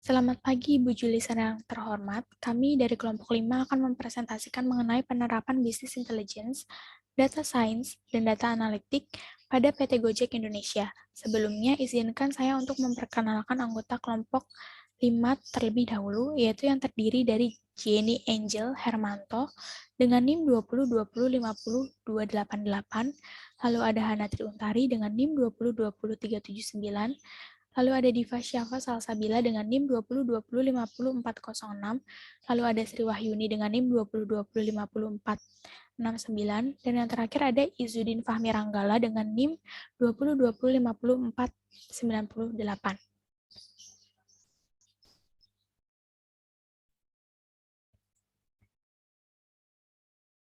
Selamat pagi, Bu Julisa yang terhormat. Kami dari kelompok 5 akan mempresentasikan mengenai penerapan bisnis intelligence, data science, dan data analitik pada PT Gojek Indonesia. Sebelumnya, izinkan saya untuk memperkenalkan anggota kelompok 5 terlebih dahulu, yaitu yang terdiri dari Jenny Angel Hermanto dengan NIM 2020502288, lalu ada Hana Triuntari dengan NIM 20203799, lalu ada Diva Syafa Salsabila dengan NIM 2020500406, lalu ada Sri Wahyuni dengan NIM 2020505469, dan yang terakhir ada Izudin Fahmi Ranggala dengan NIM 2020505498.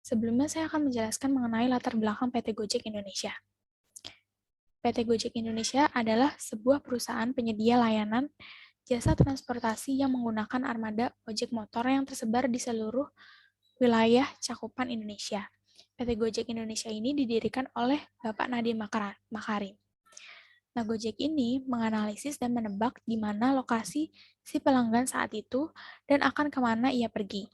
Sebelumnya saya akan menjelaskan mengenai latar belakang PT Gojek Indonesia. PT Gojek Indonesia adalah sebuah perusahaan penyedia layanan jasa transportasi yang menggunakan armada ojek motor yang tersebar di seluruh wilayah cakupan Indonesia. PT Gojek Indonesia ini didirikan oleh Bapak Nadiem Makarim. Nah, Gojek ini menganalisis dan menebak di mana lokasi si pelanggan saat itu dan akan kemana ia pergi.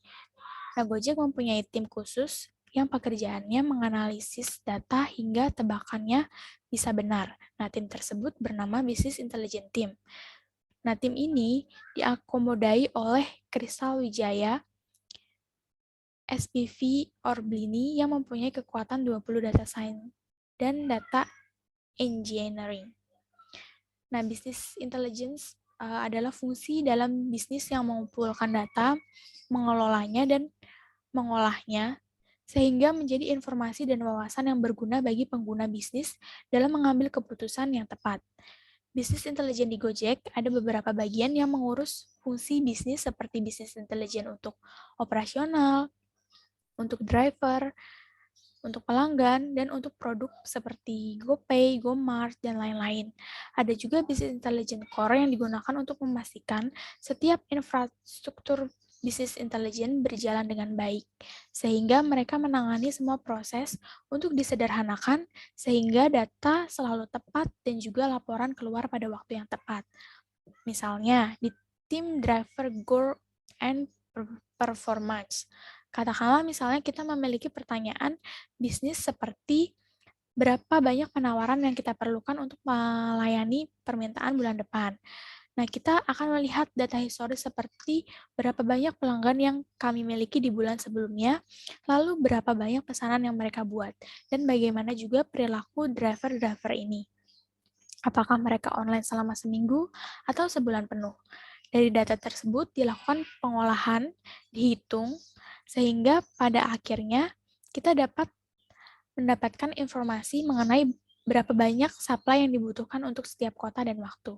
Nah, Gojek mempunyai tim khusus yang pekerjaannya menganalisis data hingga tebakannya bisa benar. Nah, tim tersebut bernama Business Intelligence Team. Nah, tim ini diakomodai oleh Kristal Wijaya, SPV Orblini yang mempunyai kekuatan 20 data science dan data engineering. Nah, business intelligence adalah fungsi dalam bisnis yang mengumpulkan data, mengelolanya, dan mengolahnya, sehingga menjadi informasi dan wawasan yang berguna bagi pengguna bisnis dalam mengambil keputusan yang tepat. Bisnis intelijen di Gojek ada beberapa bagian yang mengurus fungsi bisnis seperti bisnis intelijen untuk operasional, untuk driver, untuk pelanggan, dan untuk produk seperti GoPay, GoMart, dan lain-lain. Ada juga bisnis intelijen core yang digunakan untuk memastikan setiap infrastruktur bisnis intelijen berjalan dengan baik, sehingga mereka menangani semua proses untuk disederhanakan, sehingga data selalu tepat dan juga laporan keluar pada waktu yang tepat. Misalnya, di tim driver Go and Performance, katakanlah misalnya kita memiliki pertanyaan bisnis seperti berapa banyak penawaran yang kita perlukan untuk melayani permintaan bulan depan. Nah, kita akan melihat data historis seperti berapa banyak pelanggan yang kami miliki di bulan sebelumnya, lalu berapa banyak pesanan yang mereka buat, dan bagaimana juga perilaku driver-driver ini. Apakah mereka online selama seminggu atau sebulan penuh. Dari data tersebut dilakukan pengolahan, dihitung, sehingga pada akhirnya kita dapat mendapatkan informasi mengenai berapa banyak supply yang dibutuhkan untuk setiap kota dan waktu.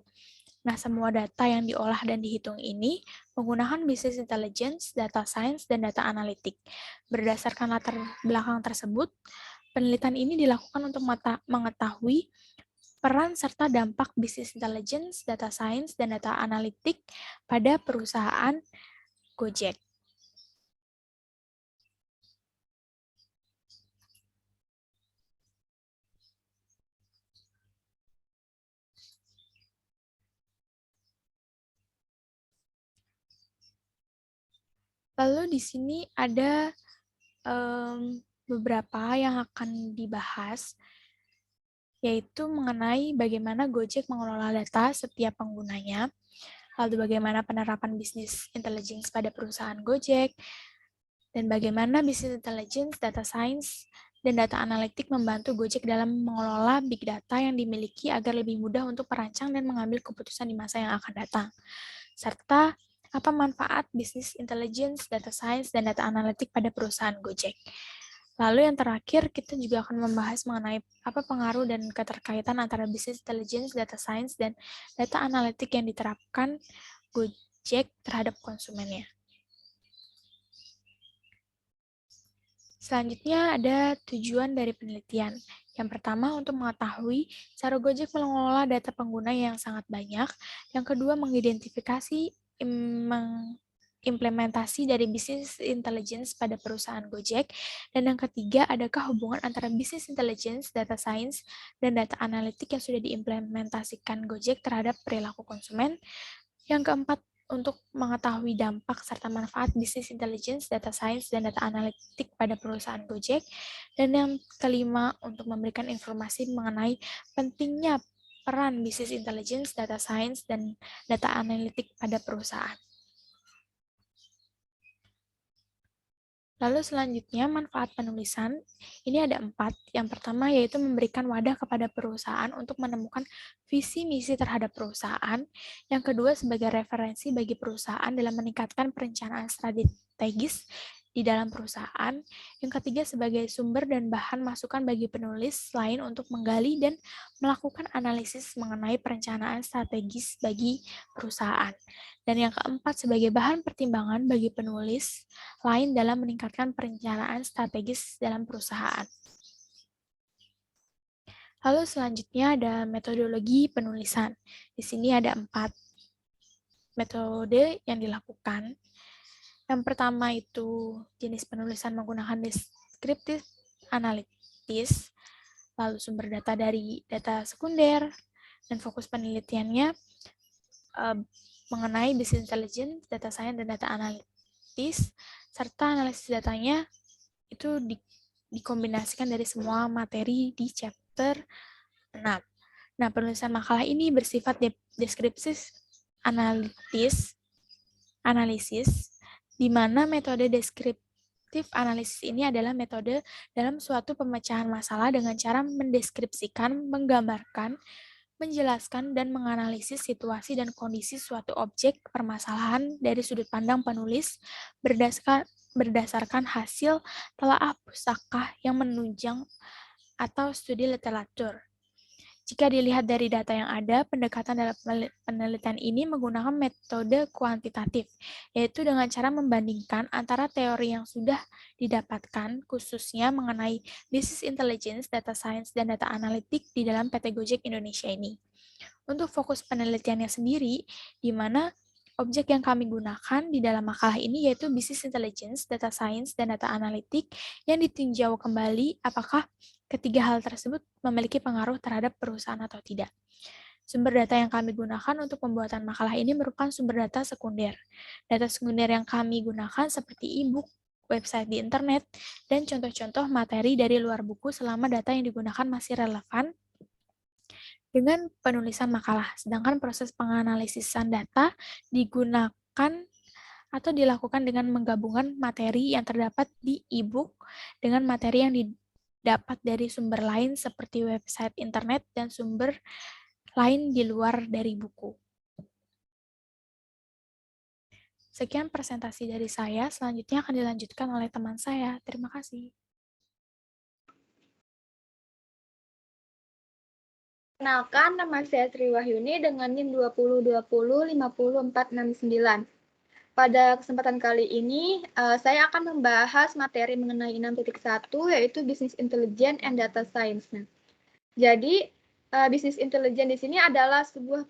Nah, semua data yang diolah dan dihitung ini menggunakan business intelligence, data science, dan data analitik. Berdasarkan latar belakang tersebut, penelitian ini dilakukan untuk mengetahui peran serta dampak business intelligence, data science, dan data analitik pada perusahaan Gojek. Lalu di sini ada beberapa yang akan dibahas, yaitu mengenai bagaimana Gojek mengelola data setiap penggunanya, lalu bagaimana penerapan bisnis intelligence pada perusahaan Gojek, dan bagaimana bisnis intelligence, data science, dan data analitik membantu Gojek dalam mengelola big data yang dimiliki agar lebih mudah untuk merancang dan mengambil keputusan di masa yang akan datang. Serta apa manfaat bisnis intelligence, data science, dan data analitik pada perusahaan Gojek. Lalu yang terakhir, kita juga akan membahas mengenai apa pengaruh dan keterkaitan antara bisnis intelligence, data science, dan data analitik yang diterapkan Gojek terhadap konsumennya. Selanjutnya ada tujuan dari penelitian. Yang pertama, untuk mengetahui cara Gojek mengelola data pengguna yang sangat banyak. Yang kedua, mengidentifikasi implementasi dari bisnis intelligence pada perusahaan Gojek. Dan yang ketiga, adakah hubungan antara bisnis intelligence, data science, dan data analitik yang sudah diimplementasikan Gojek terhadap perilaku konsumen. Yang keempat, untuk mengetahui dampak serta manfaat bisnis intelligence, data science, dan data analitik pada perusahaan Gojek. Dan yang kelima, untuk memberikan informasi mengenai pentingnya peran bisnis intelligence, data science, dan data analitik pada perusahaan. Lalu selanjutnya manfaat penulisan, ini ada 4. Yang pertama yaitu memberikan wadah kepada perusahaan untuk menemukan visi misi terhadap perusahaan. Yang kedua sebagai referensi bagi perusahaan dalam meningkatkan perencanaan strategis di dalam perusahaan. Yang ketiga sebagai sumber dan bahan masukan bagi penulis lain untuk menggali dan melakukan analisis mengenai perencanaan strategis bagi perusahaan. Dan yang keempat sebagai bahan pertimbangan bagi penulis lain dalam meningkatkan perencanaan strategis dalam perusahaan. Lalu selanjutnya ada metodologi penulisan. Di sini ada 4 metode yang dilakukan. Yang pertama itu jenis penulisan menggunakan deskriptif analitis, lalu sumber data dari data sekunder, dan fokus penelitiannya mengenai business intelligence, data science, dan data analitis, serta analisis datanya itu dikombinasikan dari semua materi di chapter 6. Nah, penulisan makalah ini bersifat deskriptif analisis, di mana metode deskriptif analisis ini adalah metode dalam suatu pemecahan masalah dengan cara mendeskripsikan, menggambarkan, menjelaskan, dan menganalisis situasi dan kondisi suatu objek permasalahan dari sudut pandang penulis berdasarkan hasil telaah pustaka yang menunjang atau studi literatur. Jika dilihat dari data yang ada, pendekatan dalam penelitian ini menggunakan metode kuantitatif, yaitu dengan cara membandingkan antara teori yang sudah didapatkan, khususnya mengenai business intelligence, data science, dan data analitik di dalam PT Gojek Indonesia ini. Untuk fokus penelitiannya sendiri, di mana objek yang kami gunakan di dalam makalah ini yaitu business intelligence, data science, dan data analitik yang ditinjau kembali apakah ketiga hal tersebut memiliki pengaruh terhadap perusahaan atau tidak. Sumber data yang kami gunakan untuk pembuatan makalah ini merupakan sumber data sekunder. Data sekunder yang kami gunakan seperti e-book, website di internet, dan contoh-contoh materi dari luar buku selama data yang digunakan masih relevan dengan penulisan makalah. Sedangkan proses penganalisisan data digunakan atau dilakukan dengan menggabungkan materi yang terdapat di e-book dengan materi yang didapat dari sumber lain seperti website internet dan sumber lain di luar dari buku. Sekian presentasi dari saya, selanjutnya akan dilanjutkan oleh teman saya. Terima kasih. Kenalkan, nama saya Sri Wahyuni dengan NIM 2020-50-5469. Pada kesempatan kali ini, saya akan membahas materi mengenai 6.1, yaitu Business Intelligence and Data Science. Nah, jadi, Business Intelligence di sini adalah sebuah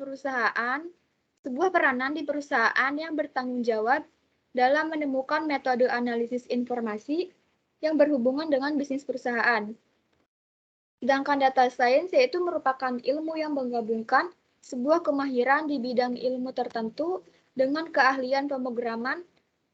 peranan di perusahaan yang bertanggung jawab dalam menemukan metode analisis informasi yang berhubungan dengan bisnis perusahaan. Sedangkan data science yaitu merupakan ilmu yang menggabungkan sebuah kemahiran di bidang ilmu tertentu dengan keahlian pemrograman,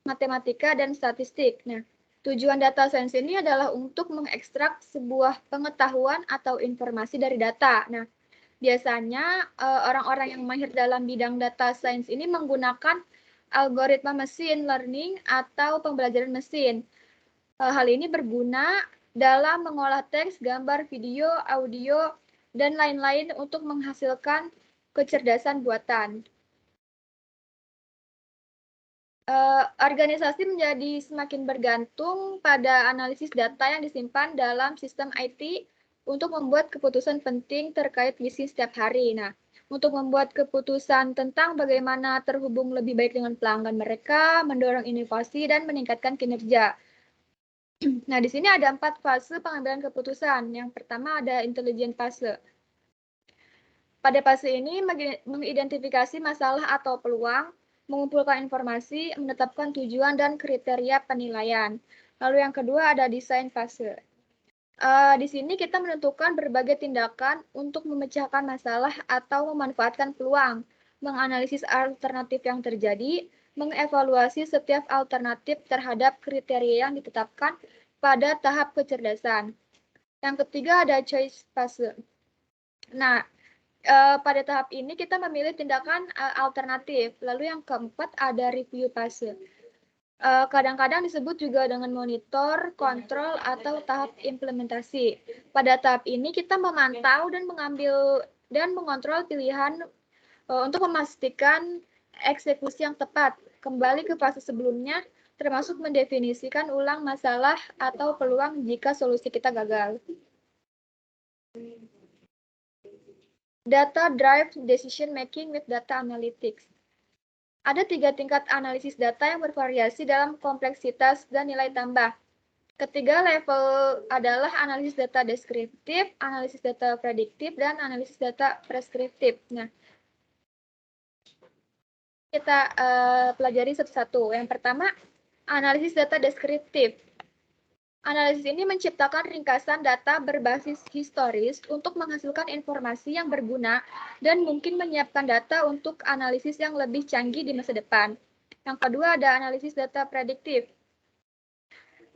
matematika, dan statistik. Nah, tujuan data science ini adalah untuk mengekstrak sebuah pengetahuan atau informasi dari data. Nah, biasanya orang-orang yang mahir dalam bidang data science ini menggunakan algoritma machine learning atau pembelajaran mesin. Hal ini berguna dalam mengolah teks, gambar, video, audio, dan lain-lain untuk menghasilkan kecerdasan buatan. Organisasi menjadi semakin bergantung pada analisis data yang disimpan dalam sistem IT untuk membuat keputusan penting terkait bisnis setiap hari. Nah, untuk membuat keputusan tentang bagaimana terhubung lebih baik dengan pelanggan mereka, mendorong inovasi, dan meningkatkan kinerja. Nah, di sini ada 4 fase pengambilan keputusan. Yang pertama ada intelligent fase. Pada fase ini mengidentifikasi masalah atau peluang, mengumpulkan informasi, menetapkan tujuan dan kriteria penilaian. Lalu yang kedua ada desain fase. Di sini kita menentukan berbagai tindakan untuk memecahkan masalah atau memanfaatkan peluang. menganalisis alternatif yang terjadi, mengevaluasi setiap alternatif terhadap kriteria yang ditetapkan pada tahap kecerdasan. Yang ketiga ada choice phase. Nah, pada tahap ini kita memilih tindakan alternatif. Lalu yang keempat ada review phase. Kadang-kadang disebut juga dengan monitor, kontrol, atau tahap implementasi. Pada tahap ini kita memantau dan mengontrol pilihan untuk memastikan eksekusi yang tepat. Kembali ke fase sebelumnya, termasuk mendefinisikan ulang masalah atau peluang jika solusi kita gagal. Data drive decision making with data analytics. Ada 3 tingkat analisis data yang bervariasi dalam kompleksitas dan nilai tambah. Ketiga level adalah analisis data deskriptif, analisis data prediktif, dan analisis data preskriptif. Nah, kita pelajari satu-satu. Yang pertama, analisis data deskriptif. Analisis ini menciptakan ringkasan data berbasis historis untuk menghasilkan informasi yang berguna dan mungkin menyiapkan data untuk analisis yang lebih canggih di masa depan. Yang kedua ada analisis data prediktif.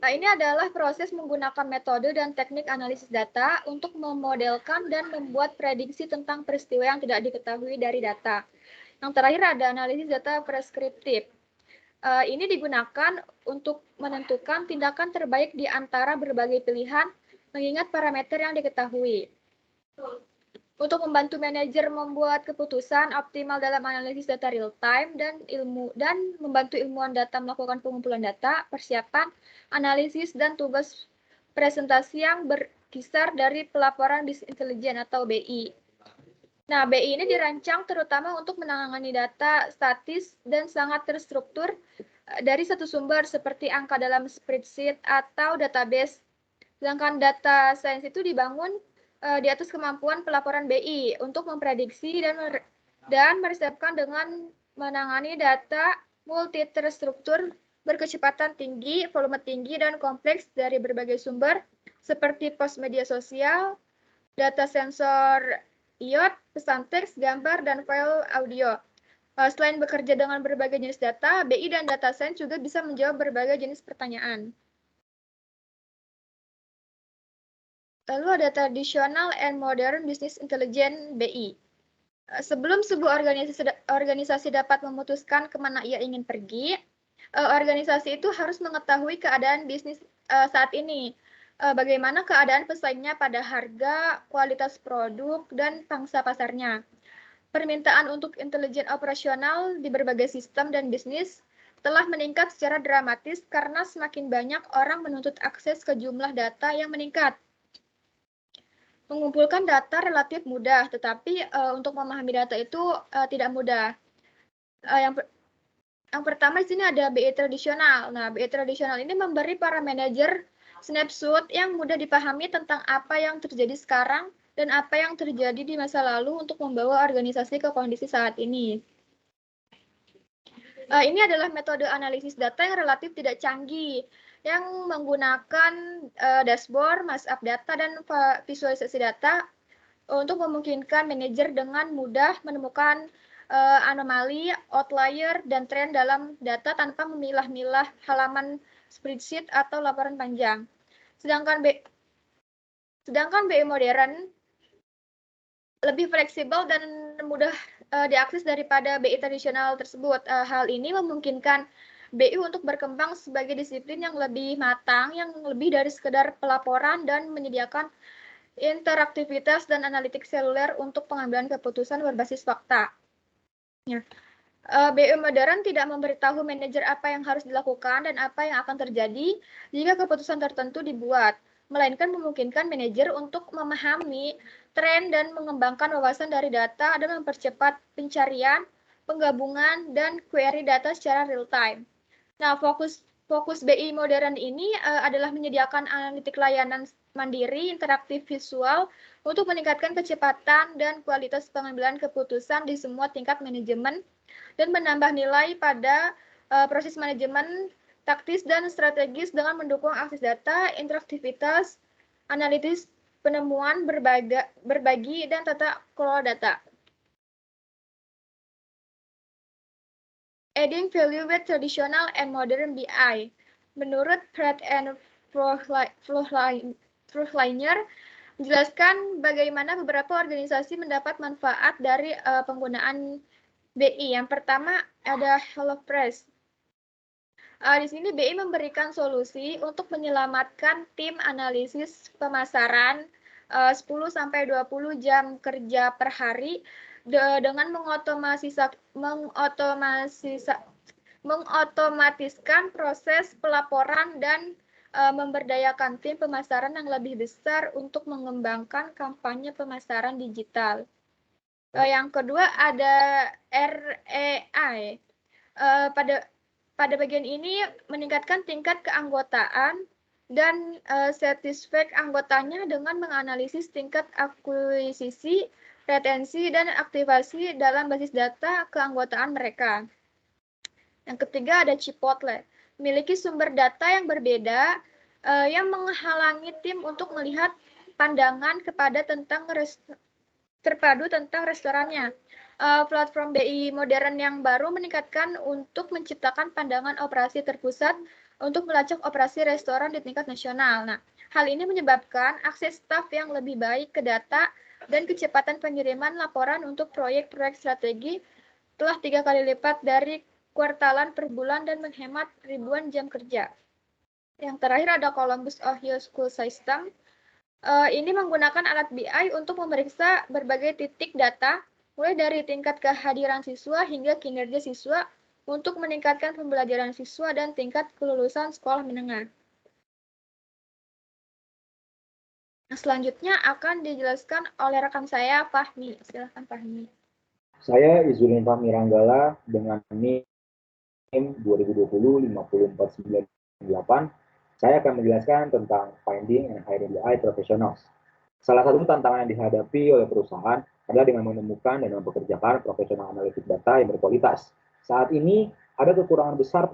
Nah, ini adalah proses menggunakan metode dan teknik analisis data untuk memodelkan dan membuat prediksi tentang peristiwa yang tidak diketahui dari data. Yang terakhir ada analisis data preskriptif. Ini digunakan untuk menentukan tindakan terbaik di antara berbagai pilihan, mengingat parameter yang diketahui. Untuk membantu manajer membuat keputusan optimal dalam analisis data real time dan membantu ilmuwan data melakukan pengumpulan data, persiapan, analisis, dan tugas presentasi yang berkisar dari pelaporan bisnis intelijen atau BI. Nah, BI ini dirancang terutama untuk menangani data statis dan sangat terstruktur dari satu sumber seperti angka dalam spreadsheet atau database. Sedangkan data science itu dibangun di atas kemampuan pelaporan BI untuk memprediksi dan meresepkan dengan menangani data multi-terstruktur berkecepatan tinggi, volume tinggi, dan kompleks dari berbagai sumber seperti post media sosial, data sensor IoT, pesan teks, gambar, dan file audio. Selain bekerja dengan berbagai jenis data, BI dan data science juga bisa menjawab berbagai jenis pertanyaan. Lalu ada traditional and modern business intelligence BI. Sebelum sebuah organisasi dapat memutuskan kemana ia ingin pergi, organisasi itu harus mengetahui keadaan bisnis saat ini. Bagaimana keadaan pesaingnya pada harga, kualitas produk, dan pangsa pasarnya. Permintaan untuk intelijen operasional di berbagai sistem dan bisnis telah meningkat secara dramatis karena semakin banyak orang menuntut akses ke jumlah data yang meningkat. Mengumpulkan data relatif mudah, tetapi untuk memahami data itu tidak mudah. Yang pertama di sini ada BI tradisional. Nah, BI tradisional ini memberi para manajer snapshot yang mudah dipahami tentang apa yang terjadi sekarang dan apa yang terjadi di masa lalu untuk membawa organisasi ke kondisi saat ini. Ini adalah metode analisis data yang relatif tidak canggih, yang menggunakan dashboard, markup data, dan visualisasi data untuk memungkinkan manajer dengan mudah menemukan anomali, outlier, dan tren dalam data tanpa memilah-milah halaman spreadsheet atau laporan panjang. Sedangkan BI modern lebih fleksibel dan mudah diakses daripada BI tradisional tersebut. Hal ini memungkinkan BI untuk berkembang sebagai disiplin yang lebih matang, yang lebih dari sekedar pelaporan dan menyediakan interaktivitas dan analitik seluler untuk pengambilan keputusan berbasis fakta. Ya. BI modern tidak memberitahu manajer apa yang harus dilakukan dan apa yang akan terjadi jika keputusan tertentu dibuat, melainkan memungkinkan manajer untuk memahami tren dan mengembangkan wawasan dari data dan mempercepat pencarian, penggabungan, dan query data secara real time. Nah, fokus BI modern ini adalah menyediakan analitik layanan mandiri, interaktif visual untuk meningkatkan kecepatan dan kualitas pengambilan keputusan di semua tingkat manajemen dan menambah nilai pada proses manajemen taktis dan strategis dengan mendukung akses data, interaktivitas, analitis, penemuan, berbagi, dan tata kelola data. Adding value with traditional and modern BI. Menurut Pratt and Frohliner, menjelaskan bagaimana beberapa organisasi mendapat manfaat dari penggunaan BI. Yang pertama ada HelloFresh. Di sini BI memberikan solusi untuk menyelamatkan tim analisis pemasaran 10-20 jam kerja per hari dengan mengotomatiskan proses pelaporan dan memberdayakan tim pemasaran yang lebih besar untuk mengembangkan kampanye pemasaran digital. Yang kedua ada REI. Pada bagian ini meningkatkan tingkat keanggotaan dan satisfak anggotanya dengan menganalisis tingkat akuisisi, retensi, dan aktivasi dalam basis data keanggotaan mereka. Yang ketiga ada Chipotle, memiliki sumber data yang berbeda yang menghalangi tim untuk melihat pandangan terpadu tentang restorannya. Platform BI modern yang baru meningkatkan untuk menciptakan pandangan operasi terpusat untuk melacak operasi restoran di tingkat nasional. Nah, hal ini menyebabkan akses staf yang lebih baik ke data dan kecepatan pengiriman laporan untuk proyek-proyek strategi telah 3 kali lipat dari kuartalan per bulan dan menghemat ribuan jam kerja. Yang terakhir ada Columbus Ohio School System. Ini menggunakan alat BI untuk memeriksa berbagai titik data, mulai dari tingkat kehadiran siswa hingga kinerja siswa untuk meningkatkan pembelajaran siswa dan tingkat kelulusan sekolah menengah. Nah, selanjutnya akan dijelaskan oleh rekan saya, Fahmi. Silakan, Fahmi. Saya Izzuddin Fahmi Ranggala dengan NIM 2020-50498. Saya akan menjelaskan tentang finding and hiring BI professionals. Salah satu tantangan yang dihadapi oleh perusahaan adalah dengan menemukan dan mempekerjakan profesional analitik data yang berkualitas. Saat ini ada kekurangan besar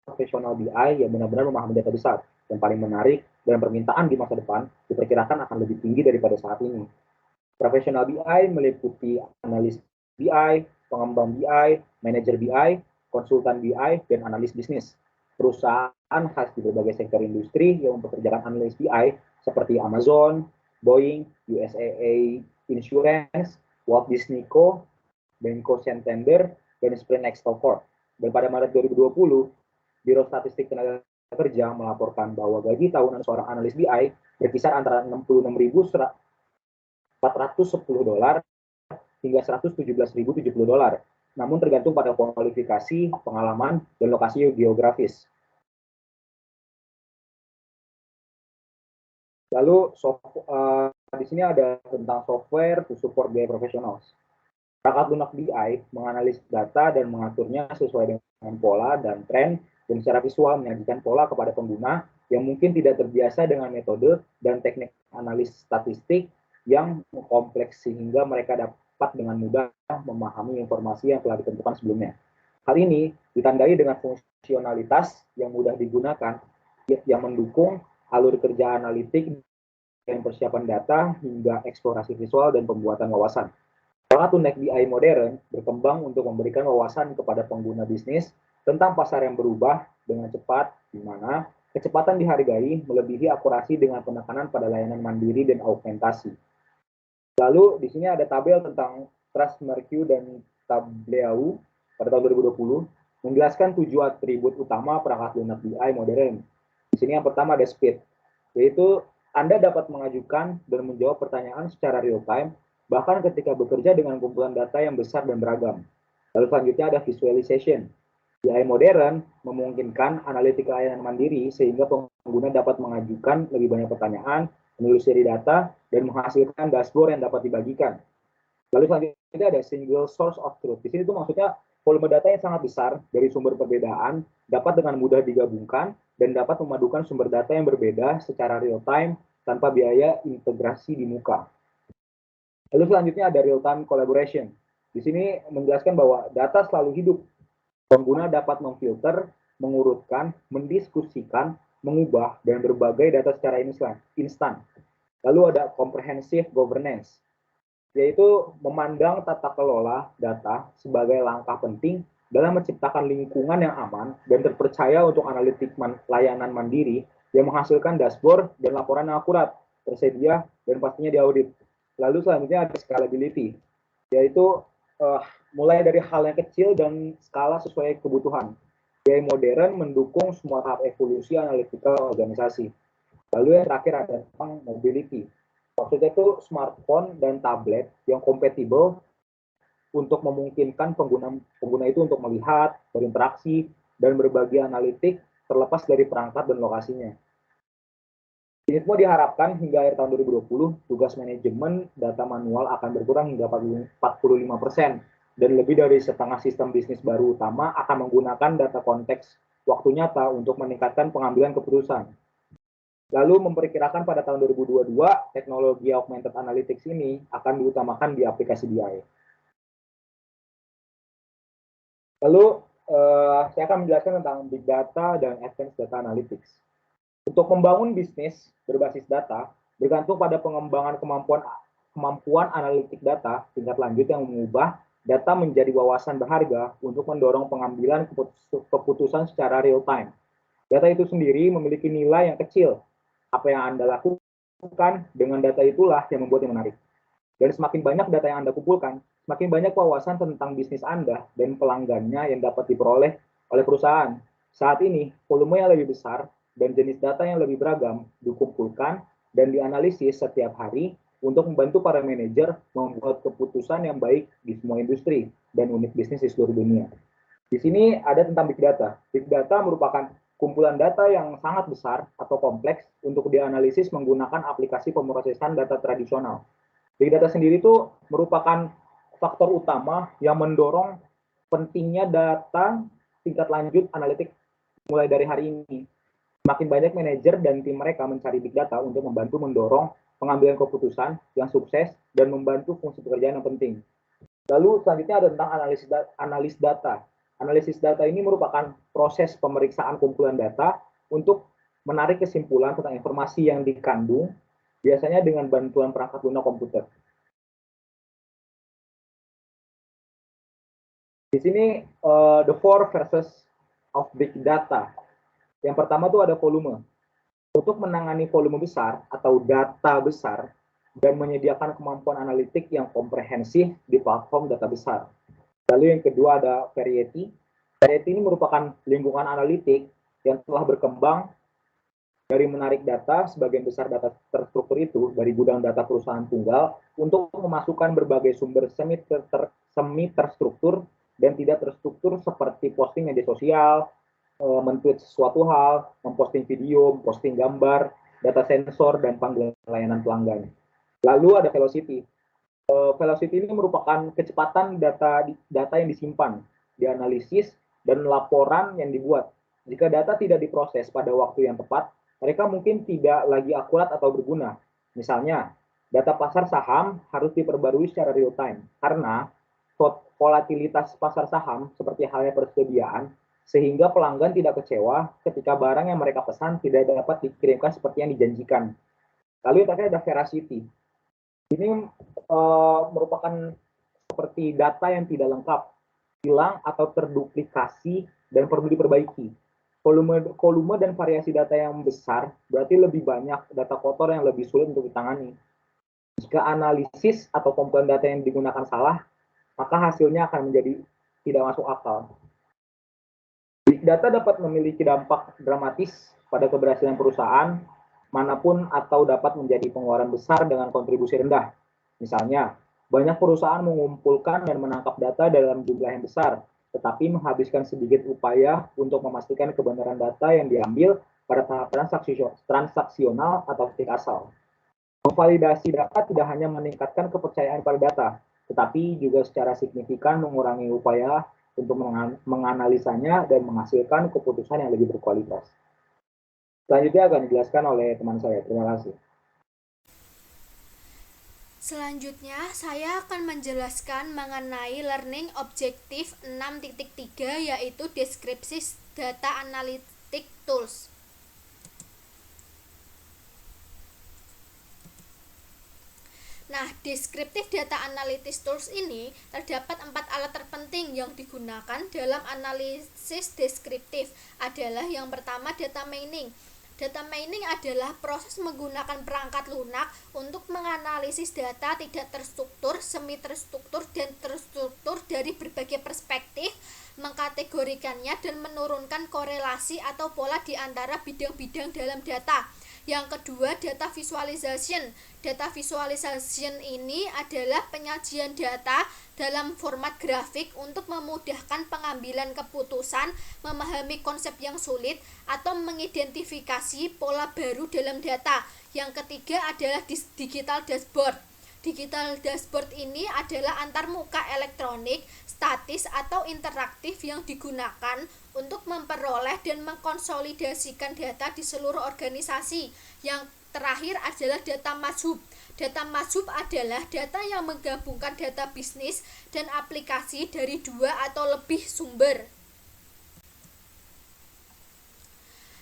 profesional BI yang benar-benar memahami data besar. Yang paling menarik dan permintaan di masa depan diperkirakan akan lebih tinggi daripada saat ini. Profesional BI meliputi analis BI, pengembang BI, manajer BI, konsultan BI, dan analis bisnis. Perusahaan khas di berbagai sektor industri yang mempekerjakan analis BI seperti Amazon, Boeing, USAA Insurance, Walt Disney Co., Banco Santander, dan Sprint Nextel Corp. Dan pada Maret 2020, Biro Statistik Tenaga Kerja melaporkan bahwa gaji tahunan seorang analis BI berkisar antara $66.410 hingga $117.070. Namun tergantung pada kualifikasi, pengalaman, dan lokasi geografis. Lalu di sini ada tentang software to support BI professionals. Perangkat lunak BI menganalisis data dan mengaturnya sesuai dengan pola dan tren, dan secara visual menyajikan pola kepada pengguna yang mungkin tidak terbiasa dengan metode dan teknik analis statistik yang kompleks sehingga mereka dapat dengan mudah memahami informasi yang telah ditentukan sebelumnya. Hal ini ditandai dengan fungsionalitas yang mudah digunakan yang mendukung alur kerja analitik dan persiapan data hingga eksplorasi visual dan pembuatan wawasan. Perangkat lunak BI modern berkembang untuk memberikan wawasan kepada pengguna bisnis tentang pasar yang berubah dengan cepat, di mana kecepatan dihargai melebihi akurasi dengan penekanan pada layanan mandiri dan augmentasi. Lalu di sini ada tabel tentang Trust Mercu dan Tableau pada tahun 2020 menjelaskan 7 atribut utama perangkat lunak BI modern. Di sini yang pertama ada speed, yaitu Anda dapat mengajukan dan menjawab pertanyaan secara real time bahkan ketika bekerja dengan kumpulan data yang besar dan beragam. Lalu selanjutnya ada visualization. BI modern memungkinkan analitik layanan mandiri sehingga pengguna dapat mengajukan lebih banyak pertanyaan, menelusuri data, dan menghasilkan dashboard yang dapat dibagikan. Lalu selanjutnya ada single source of truth. Di sini itu maksudnya volume data yang sangat besar dari sumber perbedaan dapat dengan mudah digabungkan dan dapat memadukan sumber data yang berbeda secara real time tanpa biaya integrasi di muka. Lalu selanjutnya ada real-time collaboration. Di sini menjelaskan bahwa data selalu hidup. Pengguna dapat memfilter, mengurutkan, mendiskusikan, mengubah, dan berbagai data secara instan. Lalu ada comprehensive governance, yaitu memandang tata kelola data sebagai langkah penting dalam menciptakan lingkungan yang aman dan terpercaya untuk analitik layanan mandiri yang menghasilkan dashboard dan laporan yang akurat, tersedia, dan pastinya diaudit. Lalu selanjutnya ada scalability, yaitu mulai dari hal yang kecil dan skala sesuai kebutuhan. Gaya modern mendukung semua tahap evolusi analitikal organisasi. Lalu yang terakhir ada tentang mobility. Maksudnya itu smartphone dan tablet yang kompatibel untuk memungkinkan pengguna itu untuk melihat, berinteraksi, dan berbagi analitik terlepas dari perangkat dan lokasinya. Ini semua diharapkan hingga akhir tahun 2020, tugas manajemen data manual akan berkurang hingga 45%, dan lebih dari setengah sistem bisnis baru utama akan menggunakan data konteks waktu nyata untuk meningkatkan pengambilan keputusan. Lalu memperkirakan pada tahun 2022, teknologi augmented analytics ini akan diutamakan di aplikasi BI. Lalu saya akan menjelaskan tentang big data dan advanced data analytics. Untuk membangun bisnis berbasis data bergantung pada pengembangan kemampuan analitik data tingkat lanjut yang mengubah data menjadi wawasan berharga untuk mendorong pengambilan keputusan secara real time. Data itu sendiri memiliki nilai yang kecil. Apa yang Anda lakukan dengan data itulah yang membuatnya menarik. Dan semakin banyak data yang Anda kumpulkan, semakin banyak wawasan tentang bisnis Anda dan pelanggannya yang dapat diperoleh oleh perusahaan. Saat ini, volume yang lebih besar dan jenis data yang lebih beragam dikumpulkan dan dianalisis setiap hari untuk membantu para manajer membuat keputusan yang baik di semua industri dan unit bisnis di seluruh dunia. Di sini ada tentang big data. Big data merupakan kumpulan data yang sangat besar atau kompleks untuk dianalisis menggunakan aplikasi pemrosesan data tradisional. Big data sendiri itu merupakan faktor utama yang mendorong pentingnya data tingkat lanjut analitik mulai dari hari ini. Makin banyak manajer dan tim mereka mencari big data untuk membantu mendorong pengambilan keputusan yang sukses dan membantu fungsi pekerjaan yang penting. Lalu selanjutnya ada tentang analis data. Analisis data ini merupakan proses pemeriksaan kumpulan data untuk menarik kesimpulan tentang informasi yang dikandung, biasanya dengan bantuan perangkat lunak komputer. Di sini the four versus of big data. Yang pertama tuh ada volume. Untuk menangani volume besar atau data besar dan menyediakan kemampuan analitik yang komprehensif di platform data besar. Lalu yang kedua ada variety. Variety ini merupakan lingkungan analitik yang telah berkembang dari menarik data, sebagian besar data terstruktur itu dari gudang data perusahaan tunggal untuk memasukkan berbagai sumber semi terstruktur dan tidak terstruktur seperti posting media sosial, men-tweet sesuatu hal, memposting video, memposting gambar, data sensor, dan panggilan layanan pelanggan. Lalu ada velocity. Velocity ini merupakan kecepatan data yang disimpan, dianalisis, dan laporan yang dibuat. Jika data tidak diproses pada waktu yang tepat, mereka mungkin tidak lagi akurat atau berguna. Misalnya, data pasar saham harus diperbarui secara real time, karena volatilitas pasar saham seperti halnya persediaan sehingga pelanggan tidak kecewa ketika barang yang mereka pesan tidak dapat dikirimkan seperti yang dijanjikan. Lalu yang terakhir ada veracity. Ini merupakan seperti data yang tidak lengkap, hilang atau terduplikasi dan perlu diperbaiki. Volume dan variasi data yang besar berarti lebih banyak data kotor yang lebih sulit untuk ditangani. Jika analisis atau komponen data yang digunakan salah, maka hasilnya akan menjadi tidak masuk akal. Big data dapat memiliki dampak dramatis pada keberhasilan perusahaan manapun atau dapat menjadi pengeluaran besar dengan kontribusi rendah. Misalnya, banyak perusahaan mengumpulkan dan menangkap data dalam jumlah yang besar, tetapi menghabiskan sedikit upaya untuk memastikan kebenaran data yang diambil pada tahap transaksional atau titik asal. Memvalidasi data tidak hanya meningkatkan kepercayaan pada data, tetapi juga secara signifikan mengurangi upaya untuk menganalisanya dan menghasilkan keputusan yang lebih berkualitas. Selanjutnya akan dijelaskan oleh teman saya. Terima kasih. Selanjutnya, saya akan menjelaskan mengenai learning objective 6.3 yaitu deskripsi data analytic tools. Nah, Descriptive Data Analytics Tools ini terdapat 4 alat terpenting yang digunakan dalam analisis deskriptif. Adalah yang pertama, data mining. Data mining adalah proses menggunakan perangkat lunak untuk menganalisis data tidak terstruktur, semi terstruktur, dan terstruktur dari berbagai perspektif, mengkategorikannya dan menurunkan korelasi atau pola di antara bidang-bidang dalam data. Yang kedua, data visualization. Data visualization ini adalah penyajian data dalam format grafik untuk memudahkan pengambilan keputusan, memahami konsep yang sulit, atau mengidentifikasi pola baru dalam data. Yang ketiga adalah digital dashboard. Digital dashboard ini adalah antarmuka elektronik, statis atau interaktif yang digunakan untuk memperoleh dan mengkonsolidasikan data di seluruh organisasi. Yang terakhir adalah data mazhub. Data mazhub adalah data yang menggabungkan data bisnis dan aplikasi dari 2 atau lebih sumber.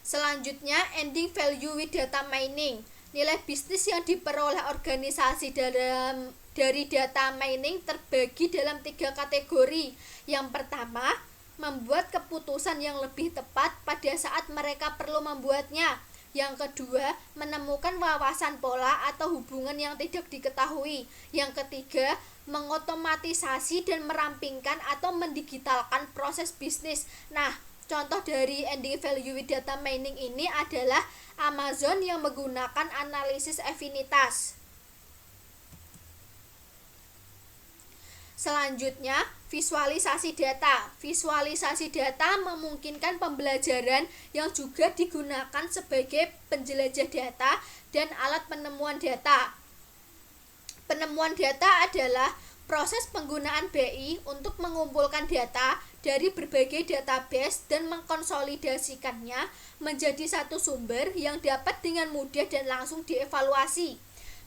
Selanjutnya, ending value with data mining. Nilai bisnis yang diperoleh organisasi dari data mining terbagi dalam 3 kategori. Yang pertama, membuat keputusan yang lebih tepat pada saat mereka perlu membuatnya. Yang kedua, menemukan wawasan pola atau hubungan yang tidak diketahui. Yang ketiga, mengotomatisasi dan merampingkan atau mendigitalkan proses bisnis. Nah, contoh dari ending value with data mining ini adalah Amazon yang menggunakan analisis affinitas. Selanjutnya, visualisasi data. Visualisasi data memungkinkan pembelajaran yang juga digunakan sebagai penjelajah data dan alat penemuan data. Penemuan data adalah proses penggunaan BI untuk mengumpulkan data dari berbagai database dan mengkonsolidasikannya menjadi satu sumber yang dapat dengan mudah dan langsung dievaluasi.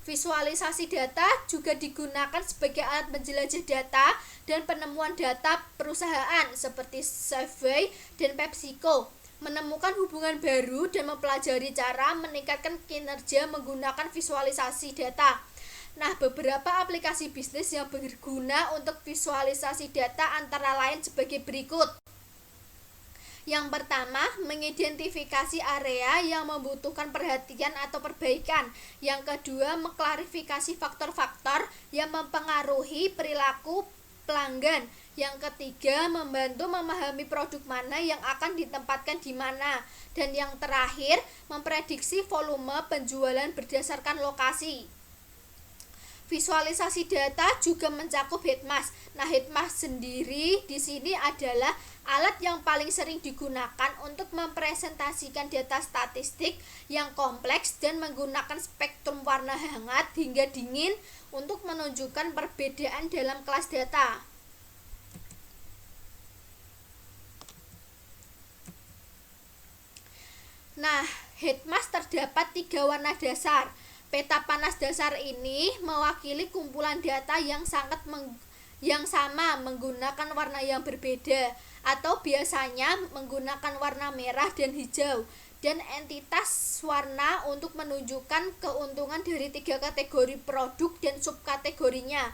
Visualisasi data juga digunakan sebagai alat menjelajah data dan penemuan data perusahaan seperti Safeway dan PepsiCo, menemukan hubungan baru dan mempelajari cara meningkatkan kinerja menggunakan visualisasi data. Nah, beberapa aplikasi bisnis yang berguna untuk visualisasi data antara lain sebagai berikut. Yang pertama, mengidentifikasi area yang membutuhkan perhatian atau perbaikan. Yang kedua, mengklarifikasi faktor-faktor yang mempengaruhi perilaku pelanggan. Yang ketiga, membantu memahami produk mana yang akan ditempatkan di mana. Dan yang terakhir, memprediksi volume penjualan berdasarkan lokasi. Visualisasi data juga mencakup heatmaps. Nah, heatmaps sendiri di sini adalah alat yang paling sering digunakan untuk mempresentasikan data statistik yang kompleks dan menggunakan spektrum warna hangat hingga dingin untuk menunjukkan perbedaan dalam kelas data. Nah, heatmaps terdapat 3 warna dasar. Peta panas dasar ini mewakili kumpulan data yang sama menggunakan warna yang berbeda atau biasanya menggunakan warna merah dan hijau, dan entitas warna untuk menunjukkan keuntungan dari 3 kategori produk dan subkategorinya.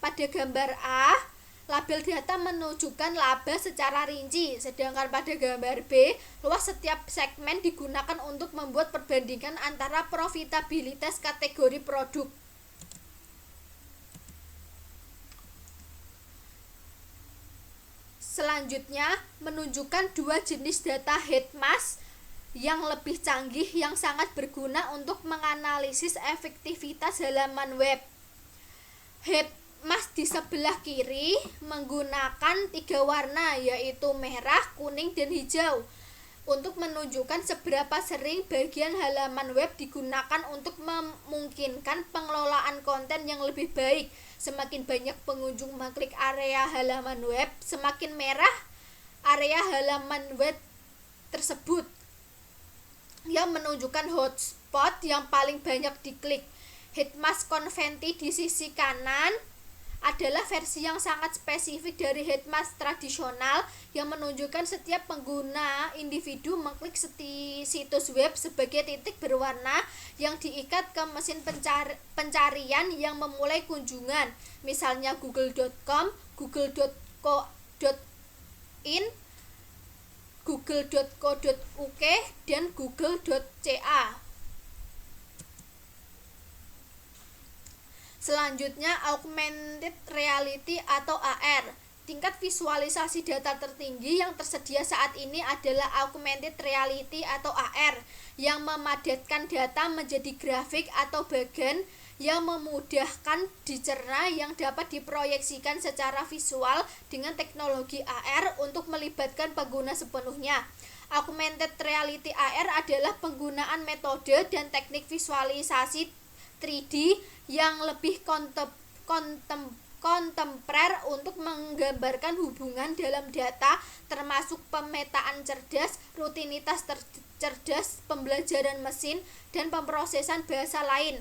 Pada gambar A, label data menunjukkan laba secara rinci, sedangkan pada gambar B, luas setiap segmen digunakan untuk membuat perbandingan antara profitabilitas kategori produk. Selanjutnya, menunjukkan 2 jenis data heatmaps yang lebih canggih yang sangat berguna untuk menganalisis efektivitas halaman web. Heatmaps di sebelah kiri menggunakan 3 warna, yaitu merah, kuning, dan hijau, untuk menunjukkan seberapa sering bagian halaman web digunakan untuk memungkinkan pengelolaan konten yang lebih baik. Semakin banyak pengunjung mengklik area halaman web, semakin merah area halaman web tersebut, yang menunjukkan hotspot yang paling banyak diklik. Heatmaps konventi di sisi kanan adalah versi yang sangat spesifik dari headmask tradisional yang menunjukkan setiap pengguna individu mengklik situs web sebagai titik berwarna yang diikat ke mesin pencarian yang memulai kunjungan, misalnya google.com, google.co.in, google.co.uk, dan google.ca. Selanjutnya, augmented reality atau AR. Tingkat visualisasi data tertinggi yang tersedia saat ini adalah augmented reality atau AR, yang memadatkan data menjadi grafik atau bagan yang memudahkan dicerna yang dapat diproyeksikan secara visual dengan teknologi AR untuk melibatkan pengguna sepenuhnya. Augmented reality AR adalah penggunaan metode dan teknik visualisasi 3D yang lebih kontemporer untuk menggambarkan hubungan dalam data, termasuk pemetaan cerdas, rutinitas cerdas, pembelajaran mesin, dan pemrosesan bahasa lain.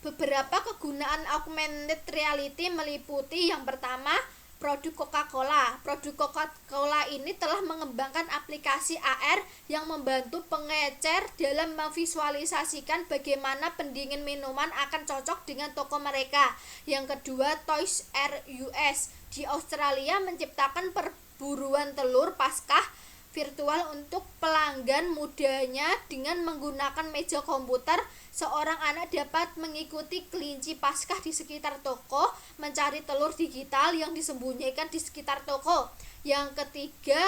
Beberapa kegunaan augmented reality meliputi yang pertama, produk Coca-Cola. Produk Coca-Cola ini telah mengembangkan aplikasi AR yang membantu pengecer dalam memvisualisasikan bagaimana pendingin minuman akan cocok dengan toko mereka. Yang kedua, Toys R Us di Australia menciptakan perburuan telur Paskah virtual untuk pelanggan mudanya. Dengan menggunakan meja komputer, seorang anak dapat mengikuti kelinci Paskah di sekitar toko, mencari telur digital yang disembunyikan di sekitar toko. Yang ketiga,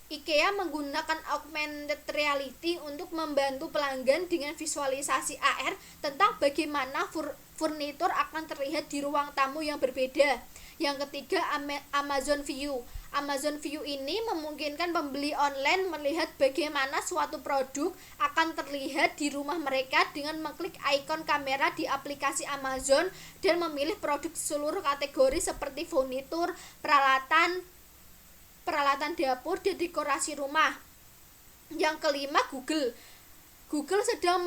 IKEA menggunakan augmented reality untuk membantu pelanggan dengan visualisasi AR tentang bagaimana furnitur akan terlihat di ruang tamu yang berbeda. Yang ketiga, Amazon View. Amazon View ini memungkinkan pembeli online melihat bagaimana suatu produk akan terlihat di rumah mereka dengan mengklik ikon kamera di aplikasi Amazon dan memilih produk seluruh kategori seperti furnitur, peralatan dapur, dan dekorasi rumah. Yang kelima, Google sedang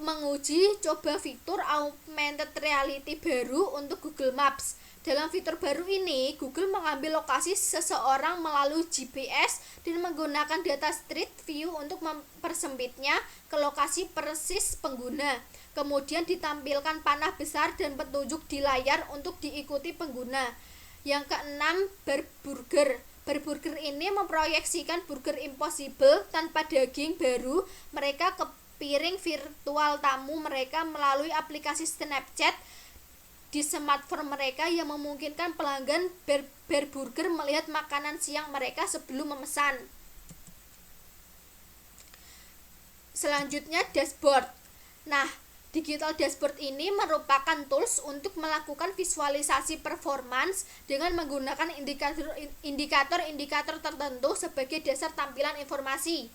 menguji coba fitur augmented reality baru untuk Google Maps. Dalam fitur baru ini, Google mengambil lokasi seseorang melalui GPS dan menggunakan data Street View untuk mempersempitnya ke lokasi persis pengguna. Kemudian ditampilkan panah besar dan petunjuk di layar untuk diikuti pengguna. Yang keenam, Burger ini memproyeksikan burger Impossible tanpa daging baru mereka ke piring virtual tamu mereka melalui aplikasi Snapchat di smartphone mereka, yang memungkinkan pelanggan Burger melihat makanan siang mereka sebelum memesan. Selanjutnya, dashboard. Nah, digital dashboard ini merupakan tools untuk melakukan visualisasi performance dengan menggunakan indikator-indikator tertentu sebagai dasar tampilan informasi.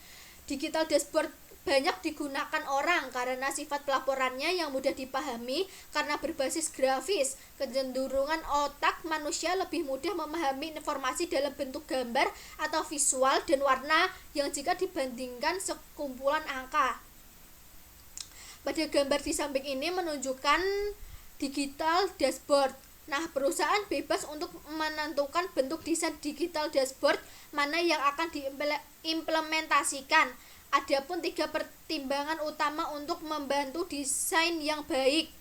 Digital dashboard banyak digunakan orang karena sifat pelaporannya yang mudah dipahami karena berbasis grafis. Kecenderungan otak manusia lebih mudah memahami informasi dalam bentuk gambar atau visual dan warna yang jika dibandingkan sekumpulan angka. Pada gambar di samping ini menunjukkan digital dashboard. Nah, perusahaan bebas untuk menentukan bentuk desain digital dashboard mana yang akan diimplementasikan. Adapun 3 pertimbangan utama untuk membantu desain yang baik.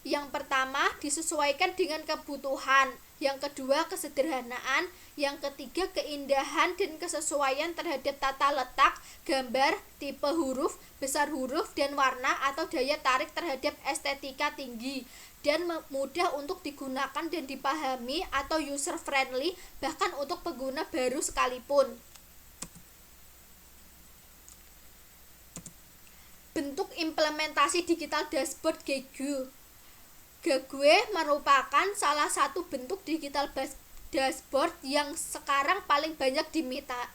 Yang pertama, disesuaikan dengan kebutuhan. Yang kedua, kesederhanaan. Yang ketiga, keindahan dan kesesuaian terhadap tata letak, gambar, tipe huruf, besar huruf, dan warna atau daya tarik terhadap estetika tinggi dan mudah untuk digunakan dan dipahami atau user friendly bahkan untuk pengguna baru sekalipun. Bentuk implementasi digital dashboard Gagwe merupakan salah satu bentuk digital dashboard yang sekarang paling banyak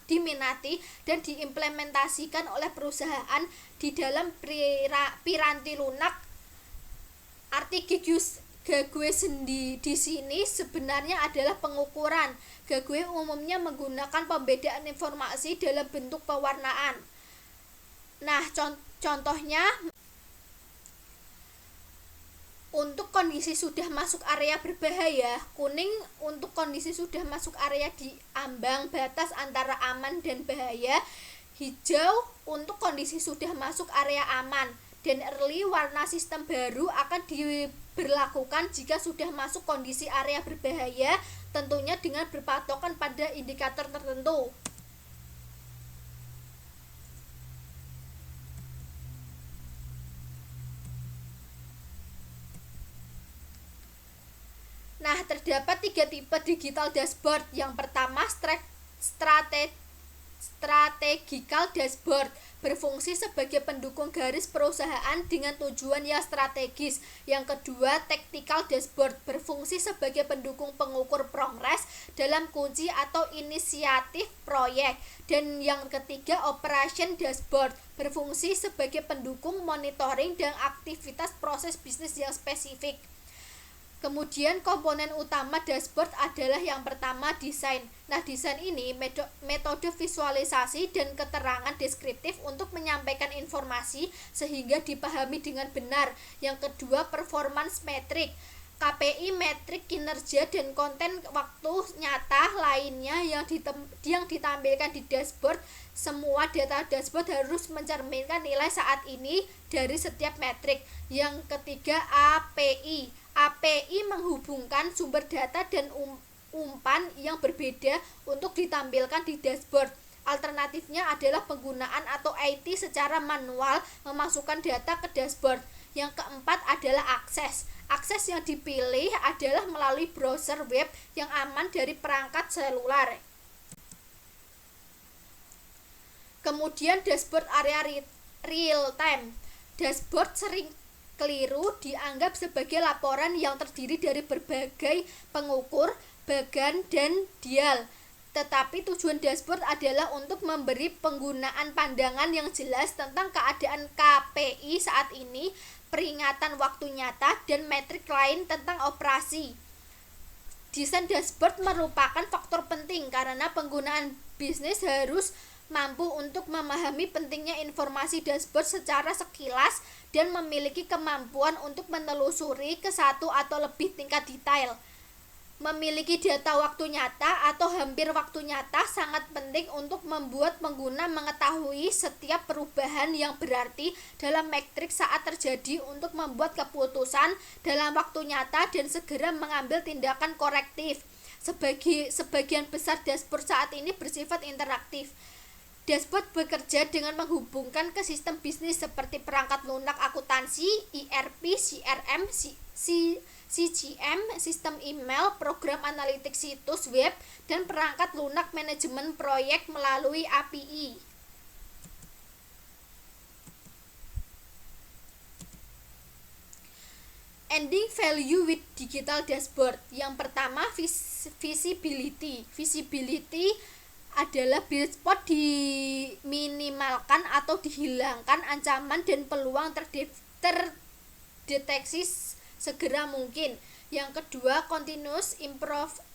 diminati dan diimplementasikan oleh perusahaan di dalam piranti lunak. Arti Gagwe di sini sebenarnya adalah pengukuran. Gagwe umumnya menggunakan pembedaan informasi dalam bentuk pewarnaan. Nah, contohnya untuk kondisi sudah masuk area berbahaya, kuning untuk kondisi sudah masuk area di ambang batas antara aman dan bahaya, hijau untuk kondisi sudah masuk area aman, dan early warna sistem baru akan diberlakukan jika sudah masuk kondisi area berbahaya, tentunya dengan berpatokan pada indikator tertentu. Nah, terdapat 3 tipe digital dashboard. Yang pertama, strategical dashboard, berfungsi sebagai pendukung garis perusahaan dengan tujuan yang strategis. Yang kedua, tactical dashboard, berfungsi sebagai pendukung pengukur progres dalam kunci atau inisiatif proyek. Dan yang ketiga, operation dashboard, berfungsi sebagai pendukung monitoring dan aktivitas proses bisnis yang spesifik. Kemudian komponen utama dashboard adalah yang pertama, desain. Nah, desain ini metode visualisasi dan keterangan deskriptif untuk menyampaikan informasi sehingga dipahami dengan benar. Yang kedua, performance metric, KPI, metrik kinerja dan konten waktu nyata lainnya yang ditampilkan di dashboard. Semua data dashboard harus mencerminkan nilai saat ini dari setiap metrik. Yang ketiga, API menghubungkan sumber data dan umpan yang berbeda untuk ditampilkan di dashboard. Alternatifnya adalah penggunaan atau IT secara manual memasukkan data ke dashboard. Yang keempat adalah akses. Akses yang dipilih adalah melalui browser web yang aman dari perangkat seluler. Kemudian dashboard area real time. Dashboard sering keliru dianggap sebagai laporan yang terdiri dari berbagai pengukur, bagan, dan dial. Tetapi tujuan dashboard adalah untuk memberi penggunaan pandangan yang jelas tentang keadaan KPI saat ini, peringatan waktu nyata, dan metrik lain tentang operasi. Desain dashboard merupakan faktor penting karena penggunaan bisnis harus mampu untuk memahami pentingnya informasi dashboard secara sekilas dan memiliki kemampuan untuk menelusuri ke satu atau lebih tingkat detail. Memiliki data waktu nyata atau hampir waktu nyata sangat penting untuk membuat pengguna mengetahui setiap perubahan yang berarti dalam metrik saat terjadi untuk membuat keputusan dalam waktu nyata dan segera mengambil tindakan korektif. Sebagian besar dashboard saat ini bersifat interaktif. Dashboard bekerja dengan menghubungkan ke sistem bisnis seperti perangkat lunak akuntansi, ERP, CRM, CGM, sistem email, program analitik situs web, dan perangkat lunak manajemen proyek melalui API. Ending value with digital dashboard. Yang pertama, visibility. Visibility adalah blind spot diminimalkan atau dihilangkan ancaman dan peluang terdeteksi segera mungkin. Yang kedua, continuous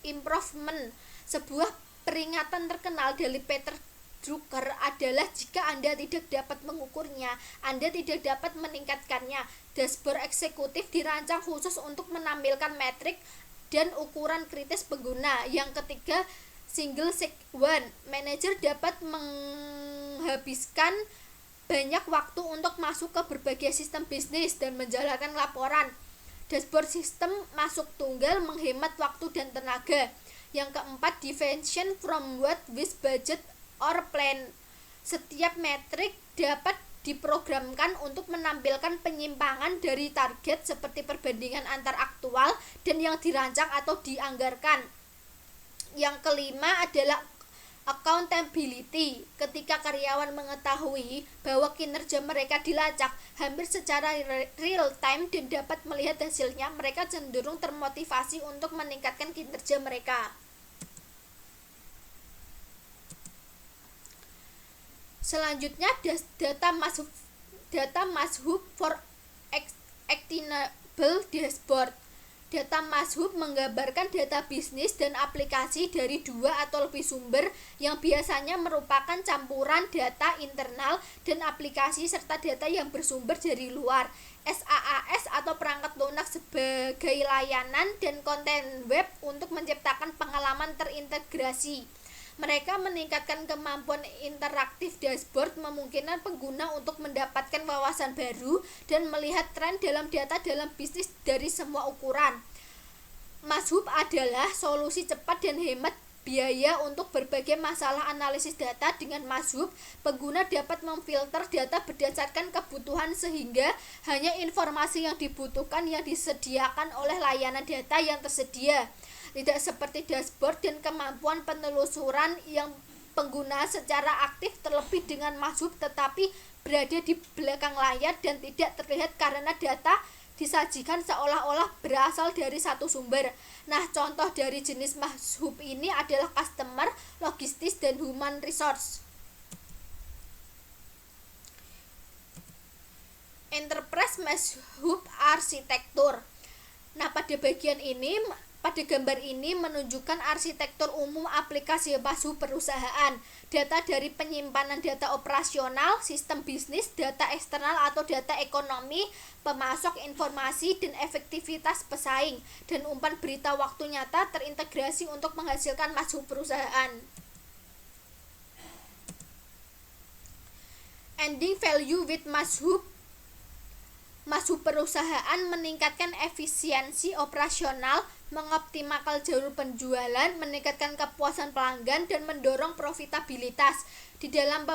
improvement. Sebuah peringatan terkenal dari Peter Drucker adalah jika Anda tidak dapat mengukurnya, Anda tidak dapat meningkatkannya. Dashboard eksekutif dirancang khusus untuk menampilkan metrik dan ukuran kritis pengguna. Yang ketiga, single sign-on. Manajer dapat menghabiskan banyak waktu untuk masuk ke berbagai sistem bisnis dan menjalankan laporan. Dashboard sistem masuk tunggal menghemat waktu dan tenaga. Yang keempat, deviation from what with budget or plan. Setiap metrik dapat diprogramkan untuk menampilkan penyimpangan dari target seperti perbandingan antar aktual dan yang dirancang atau dianggarkan. Yang kelima adalah accountability. Ketika karyawan mengetahui bahwa kinerja mereka dilacak hampir secara real time dan dapat melihat hasilnya, mereka cenderung termotivasi untuk meningkatkan kinerja mereka. Selanjutnya, data must hook for actionable dashboard. Data Mazhub menggambarkan data bisnis dan aplikasi dari 2 atau lebih sumber yang biasanya merupakan campuran data internal dan aplikasi serta data yang bersumber dari luar. SaaS atau perangkat lunak sebagai layanan dan konten web untuk menciptakan pengalaman terintegrasi. Mereka meningkatkan kemampuan interaktif dashboard, memungkinkan pengguna untuk mendapatkan wawasan baru dan melihat tren dalam data dalam bisnis dari semua ukuran. Mazhub adalah solusi cepat dan hemat biaya untuk berbagai masalah analisis data. Dengan Mazhub, pengguna dapat memfilter data berdasarkan kebutuhan sehingga hanya informasi yang dibutuhkan yang disediakan oleh layanan data yang tersedia. Tidak seperti dashboard dan kemampuan penelusuran yang pengguna secara aktif terlebih dengan Mazhub tetapi berada di belakang layar dan tidak terlihat karena data disajikan seolah-olah berasal dari satu sumber. Nah, contoh dari jenis Mazhub ini adalah customer, logistis, dan human resource. Enterprise Mazhub arsitektur. Nah, pada gambar ini menunjukkan arsitektur umum aplikasi Mazhub perusahaan. Data dari penyimpanan data operasional, sistem bisnis, data eksternal atau data ekonomi, pemasok informasi dan efektivitas pesaing, dan umpan berita waktu nyata terintegrasi untuk menghasilkan Mazhub perusahaan. Ending value with Mazhub. Mazhub perusahaan meningkatkan efisiensi operasional, mengoptimalkan jalur penjualan, meningkatkan kepuasan pelanggan, dan mendorong profitabilitas. Di dalam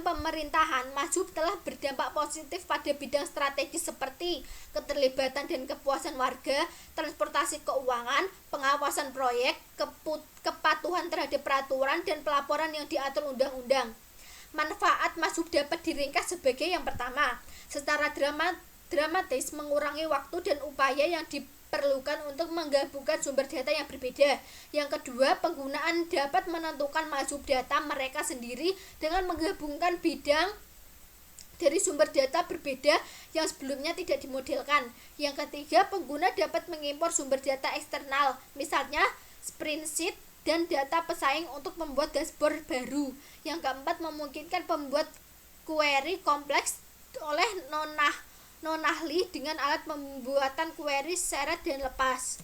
pemerintahan, Mazhub telah berdampak positif pada bidang strategis seperti keterlibatan dan kepuasan warga, transportasi keuangan, pengawasan proyek, kepatuhan terhadap peraturan, dan pelaporan yang diatur undang-undang. Manfaat Mazhub dapat diringkas sebagai yang pertama, secara dramatis mengurangi waktu dan upaya yang diperlukan untuk menggabungkan sumber data yang berbeda. Yang kedua, penggunaan dapat menentukan Mazhub data mereka sendiri dengan menggabungkan bidang dari sumber data berbeda yang sebelumnya tidak dimodelkan. Yang ketiga, pengguna dapat mengimpor sumber data eksternal, misalnya spreadsheet dan data pesaing untuk membuat dashboard baru. Yang keempat, memungkinkan pembuat query kompleks oleh non-ahli dengan alat pembuatan query seret dan lepas.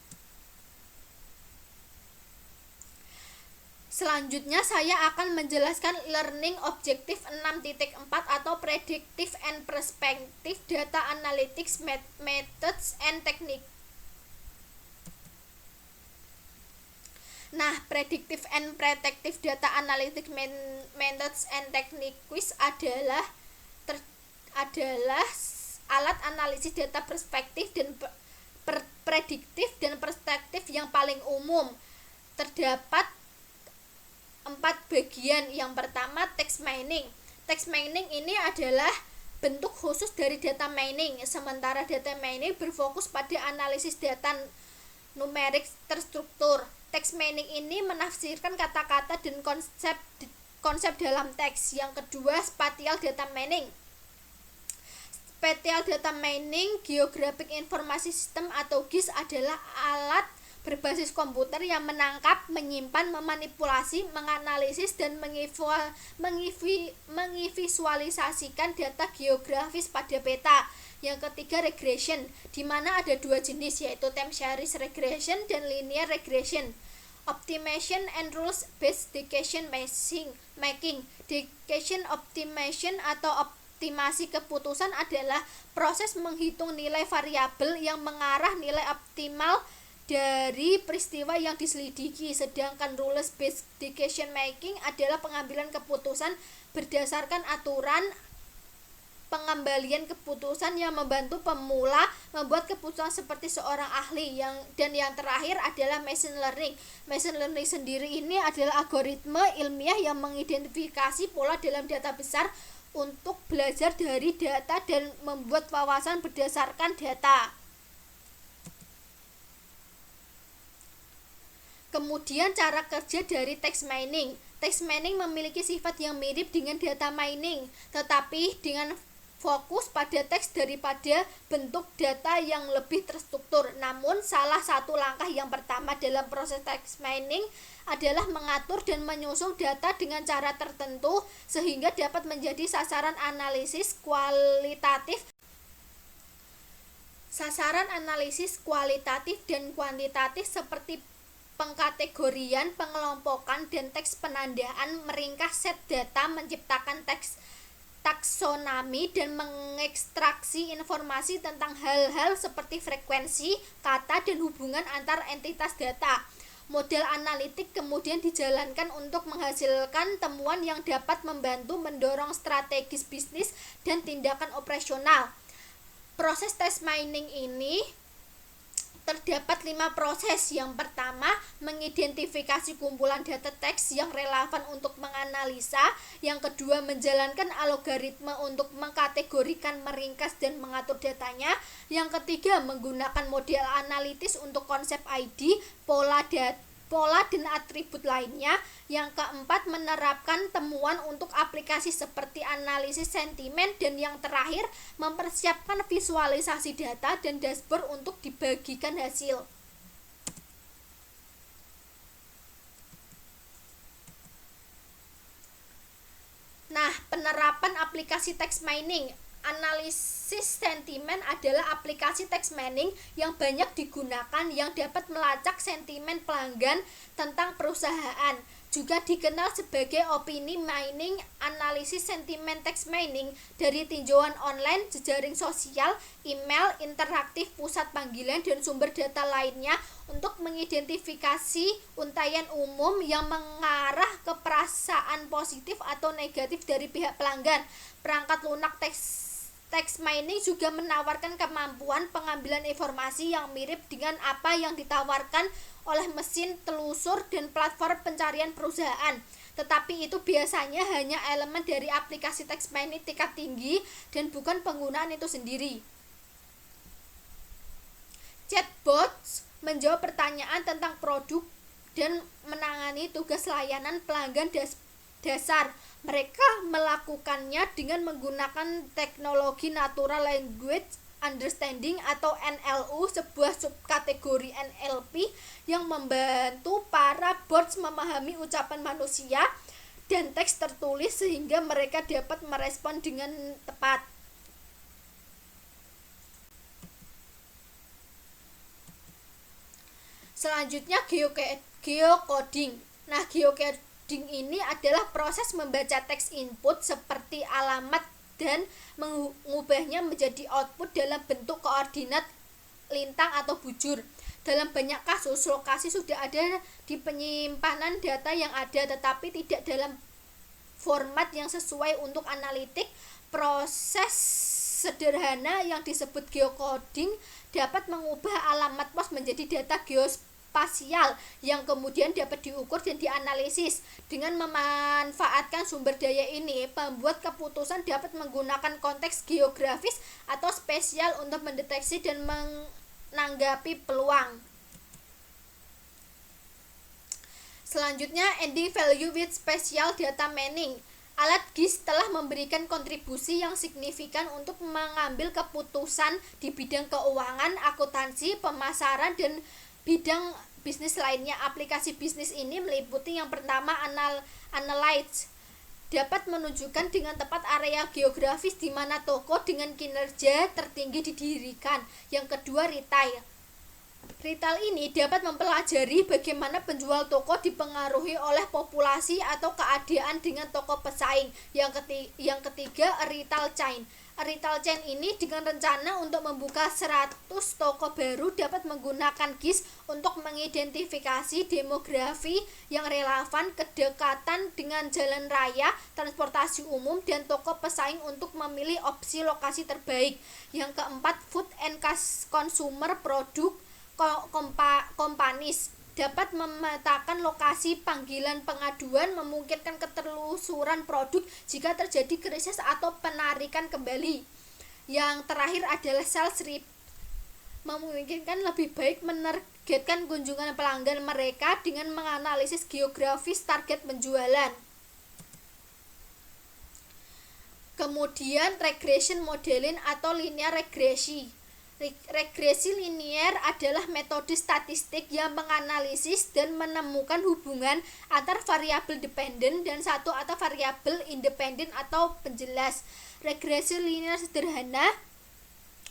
Selanjutnya saya akan menjelaskan Learning Objective 6.4 atau Predictive and Prospective Data Analytics Methods and Techniques. Nah, Predictive and Predictive Data Analytics Methods and Techniques adalah alat analisis data perspektif dan prediktif dan perspektif yang paling umum. Terdapat 4 bagian. Yang pertama, text mining. Text mining ini adalah bentuk khusus dari data mining, sementara data mining berfokus pada analisis data numerik terstruktur. Text mining ini menafsirkan kata-kata dan konsep dalam teks. Yang kedua, spatial data mining. Spatial data mining, Geographic Information System atau GIS adalah alat berbasis komputer yang menangkap, menyimpan, memanipulasi, menganalisis, dan mengvisualisasikan data geografis pada peta. Yang ketiga, regression, di mana ada 2 jenis, yaitu time series regression dan linear regression. Optimization and rules based decision making. Decision optimization atau optimasi keputusan adalah proses menghitung nilai variabel yang mengarah nilai optimal dari peristiwa yang diselidiki, sedangkan rules based decision making adalah pengambilan keputusan berdasarkan aturan pengembalian keputusan yang membantu pemula membuat keputusan seperti seorang ahli. Dan yang terakhir adalah machine learning. Machine learning sendiri ini adalah algoritma ilmiah yang mengidentifikasi pola dalam data besar untuk belajar dari data dan membuat wawasan berdasarkan data. Kemudian cara kerja dari text mining. Text mining memiliki sifat yang mirip dengan data mining, tetapi dengan fokus pada teks daripada bentuk data yang lebih terstruktur. Namun salah satu langkah yang pertama dalam proses text mining adalah mengatur dan menyusun data dengan cara tertentu sehingga dapat menjadi sasaran analisis kualitatif dan kuantitatif seperti pengkategorian, pengelompokan, dan teks penandaan, meringkas set data, menciptakan teks taksonomi, dan mengekstraksi informasi tentang hal-hal seperti frekuensi, kata, dan hubungan antar entitas data. Model analitik kemudian dijalankan untuk menghasilkan temuan yang dapat membantu mendorong strategis bisnis dan tindakan operasional. Proses text mining ini terdapat 5 proses. Yang pertama, mengidentifikasi kumpulan data teks yang relevan untuk menganalisa. Yang kedua, menjalankan algoritma untuk mengkategorikan, meringkas, dan mengatur datanya. Yang ketiga, menggunakan model analitis untuk konsep ID, pola dan atribut lainnya. Yang keempat, menerapkan temuan untuk aplikasi seperti analisis sentimen. Dan yang terakhir, mempersiapkan visualisasi data dan dashboard untuk dibagikan hasil. Nah, penerapan aplikasi text mining. Analisis sentimen adalah aplikasi text mining yang banyak digunakan yang dapat melacak sentimen pelanggan tentang perusahaan. Juga dikenal sebagai opini mining. Analisis sentimen text mining dari tinjauan online, jejaring sosial, email, interaktif, pusat panggilan, dan sumber data lainnya untuk mengidentifikasi untaian umum yang mengarah ke perasaan positif atau negatif dari pihak pelanggan. Perangkat lunak text mining juga menawarkan kemampuan pengambilan informasi yang mirip dengan apa yang ditawarkan oleh mesin telusur dan platform pencarian perusahaan. Tetapi itu biasanya hanya elemen dari aplikasi text mining tingkat tinggi dan bukan penggunaan itu sendiri. Chatbots menjawab pertanyaan tentang produk dan menangani tugas layanan pelanggan dasar. Mereka melakukannya dengan menggunakan teknologi Natural Language Understanding atau NLU, sebuah subkategori NLP yang membantu para bots memahami ucapan manusia dan teks tertulis sehingga mereka dapat merespon dengan tepat. Selanjutnya, geocoding. Nah, geocoding ini adalah proses membaca teks input seperti alamat dan mengubahnya menjadi output dalam bentuk koordinat lintang atau bujur. Dalam banyak kasus, lokasi sudah ada di penyimpanan data yang ada, tetapi tidak dalam format yang sesuai untuk analitik. Proses sederhana yang disebut geocoding dapat mengubah alamat pos menjadi data geospasial yang kemudian dapat diukur dan dianalisis. Dengan memanfaatkan sumber daya ini, pembuat keputusan dapat menggunakan konteks geografis atau spesial untuk mendeteksi dan menanggapi peluang. Selanjutnya, adding value with spatial data mining. Alat GIS telah memberikan kontribusi yang signifikan untuk mengambil keputusan di bidang keuangan, akuntansi, pemasaran, dan bidang bisnis lainnya. Aplikasi bisnis ini meliputi yang pertama, Analyze. Dapat menunjukkan dengan tepat area geografis di mana toko dengan kinerja tertinggi didirikan. Yang kedua, Retail. Retail ini dapat mempelajari bagaimana penjual toko dipengaruhi oleh populasi atau keadaan dengan toko pesaing. Yang ketiga, Retail Chain. Retail Chain ini dengan rencana untuk membuka 100 toko baru dapat menggunakan GIS untuk mengidentifikasi demografi yang relevan, kedekatan dengan jalan raya, transportasi umum, dan toko pesaing untuk memilih opsi lokasi terbaik. Yang keempat, Food and Consumer Product Companies dapat memetakan lokasi panggilan pengaduan, memungkinkan ketelusuran produk jika terjadi krisis atau penarikan kembali. Yang terakhir adalah sales rep, memungkinkan lebih baik menargetkan kunjungan pelanggan mereka dengan menganalisis geografis target penjualan. Kemudian regression modeling atau linear regresi. Regresi linear adalah metode statistik yang menganalisis dan menemukan hubungan antar variabel dependen dan satu atau variabel independen atau penjelas. Regresi linear sederhana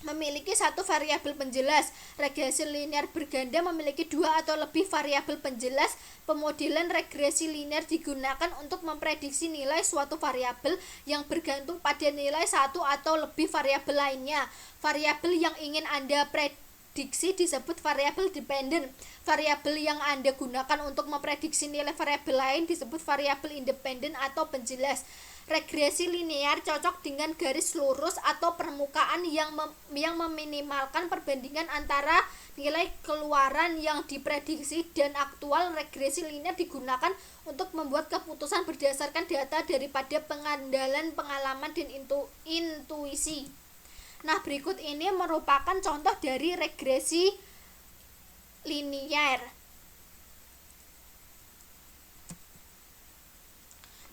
memiliki satu variabel penjelas. Regresi linear berganda memiliki dua atau lebih variabel penjelas. Pemodelan regresi linear digunakan untuk memprediksi nilai suatu variabel yang bergantung pada nilai satu atau lebih variabel lainnya. Variabel yang ingin Anda prediksi disebut variabel dependen. Variabel yang Anda gunakan untuk memprediksi nilai variabel lain disebut variabel independen atau penjelas. Regresi linear cocok dengan garis lurus atau permukaan yang meminimalkan perbandingan antara nilai keluaran yang diprediksi dan aktual. Regresi linear digunakan untuk membuat keputusan berdasarkan data daripada pengandalan pengalaman dan intuisi. Nah, berikut ini merupakan contoh dari regresi linear.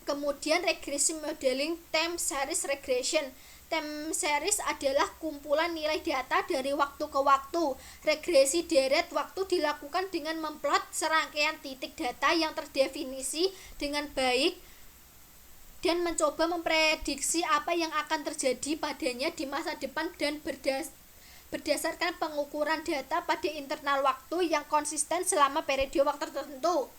Kemudian regresi modeling time series regression. Time series adalah kumpulan nilai data dari waktu ke waktu. Regresi deret waktu dilakukan dengan memplot serangkaian titik data yang terdefinisi dengan baik dan mencoba memprediksi apa yang akan terjadi padanya di masa depan dan berdasarkan pengukuran data pada internal waktu yang konsisten selama periode waktu tertentu.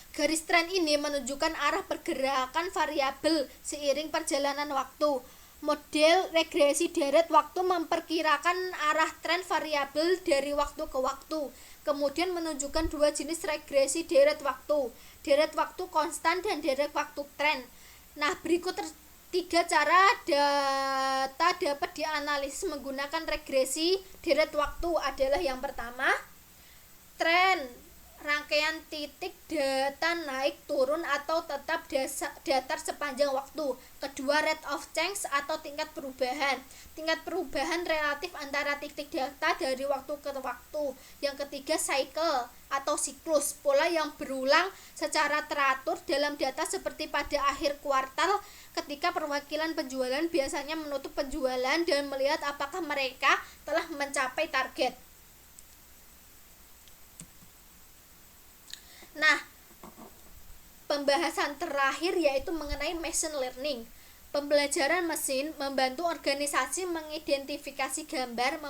Garis tren ini menunjukkan arah pergerakan variabel seiring perjalanan waktu. Model regresi deret waktu memperkirakan arah tren variabel dari waktu ke waktu. Kemudian menunjukkan dua jenis regresi deret waktu konstan dan deret waktu tren. Nah, berikut tiga cara data dapat dianalisis menggunakan regresi deret waktu adalah yang pertama, tren rangkaian titik data naik turun atau tetap datar sepanjang waktu. Kedua, rate of change atau tingkat perubahan relatif antara titik data dari waktu ke waktu. Yang ketiga, cycle atau siklus, pola yang berulang secara teratur dalam data seperti pada akhir kuartal ketika perwakilan penjualan biasanya menutup penjualan dan melihat apakah mereka telah mencapai target. Nah, pembahasan terakhir yaitu mengenai machine learning. Pembelajaran mesin membantu organisasi mengidentifikasi gambar,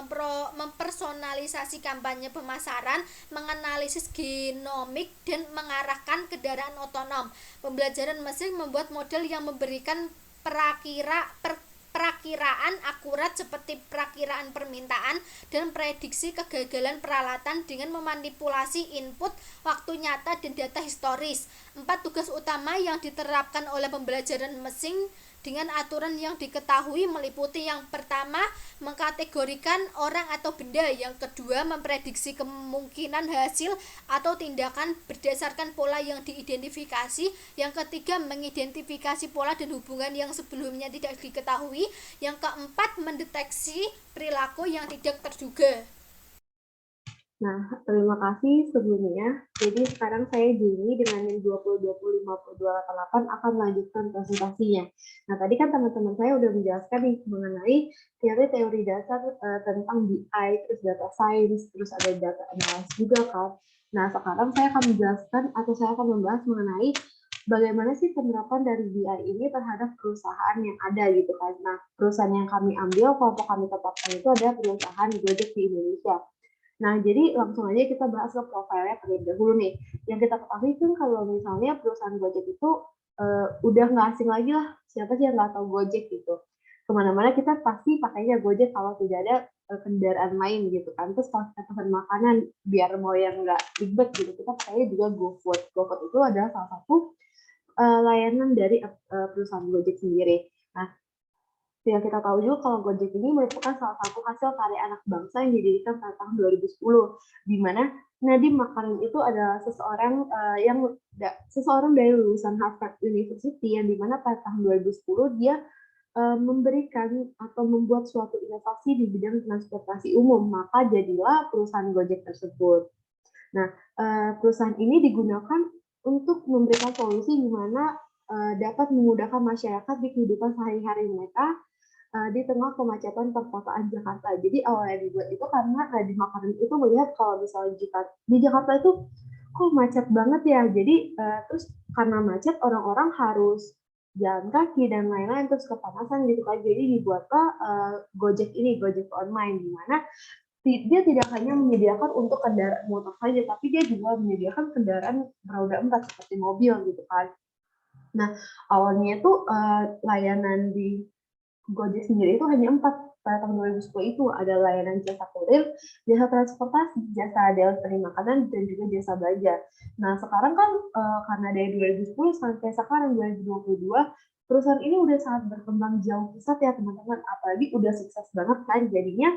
mempersonalisasi kampanye pemasaran, menganalisis genomik, dan mengarahkan kendaraan otonom. Pembelajaran mesin membuat model yang memberikan perakiraan akurat seperti perakiraan permintaan dan prediksi kegagalan peralatan dengan memanipulasi input waktu nyata dan data historis. 4 tugas utama yang diterapkan oleh pembelajaran mesin dengan aturan yang diketahui meliputi: yang pertama, mengkategorikan orang atau benda; yang kedua, memprediksi kemungkinan hasil atau tindakan berdasarkan pola yang diidentifikasi; yang ketiga, mengidentifikasi pola dan hubungan yang sebelumnya tidak diketahui; yang keempat, mendeteksi perilaku yang tidak terduga. Nah, terima kasih sebelumnya. Jadi sekarang saya Juni dengan yang 2020-50-288 akan melanjutkan presentasinya. Nah, tadi kan teman-teman saya udah menjelaskan nih mengenai teori-teori dasar tentang BI, terus data science, terus ada data analysis juga kan. Nah, sekarang saya akan menjelaskan atau saya akan membahas mengenai bagaimana sih penerapan dari BI ini terhadap perusahaan yang ada gitu kan. Nah, perusahaan yang kami ambil, kelompok kami tetapkan itu adalah perusahaan Gojek di Indonesia. Nah, jadi langsung aja kita bahas ke profilnya terlebih dahulu nih. Yang kita ketahui kan kalau misalnya perusahaan Gojek itu udah nggak asing lagi lah. Siapa sih yang nggak tahu Gojek gitu. Kemana-mana kita pasti pakainya Gojek kalau tidak ada kendaraan lain gitu kan. Terus kalau kita pesan makanan, biar mau yang nggak ribet gitu, kita pakainya juga GoFood. GoFood itu adalah salah satu layanan dari perusahaan Gojek sendiri. Nah, yang kita tahu juga kalau Gojek ini merupakan salah satu hasil karya anak bangsa yang didirikan pada tahun 2010, di mana Nadiem Makarim itu adalah seseorang dari lulusan Harvard University yang dimana pada tahun 2010 dia memberikan atau membuat suatu inovasi di bidang transportasi umum, maka jadilah perusahaan Gojek tersebut. Nah, perusahaan ini digunakan untuk memberikan solusi di mana dapat memudahkan masyarakat di kehidupan sehari-hari mereka di tengah kemacetan perkotaan Jakarta. Jadi awalnya dibuat itu karena Nadiem Makarim itu melihat kalau misalnya di Jakarta itu kok macet banget ya. Jadi terus karena macet orang-orang harus jalan kaki dan lain-lain terus kepanasan gitu kan. Jadi dibuatlah Gojek ini, Gojek online, di mana dia tidak hanya menyediakan untuk kendaraan motor saja, tapi dia juga menyediakan kendaraan beroda 4 seperti mobil gitu kan. Nah, awalnya itu layanan di Gojek sendiri itu hanya 4 pada tahun 2010 itu ada layanan jasa kurir, jasa transportasi, jasa delivery makanan, dan juga jasa belanja. Nah, sekarang kan karena dari 2010 sampai sekarang 2022, perusahaan ini udah sangat berkembang jauh pesat ya teman-teman, apalagi udah sukses banget kan jadinya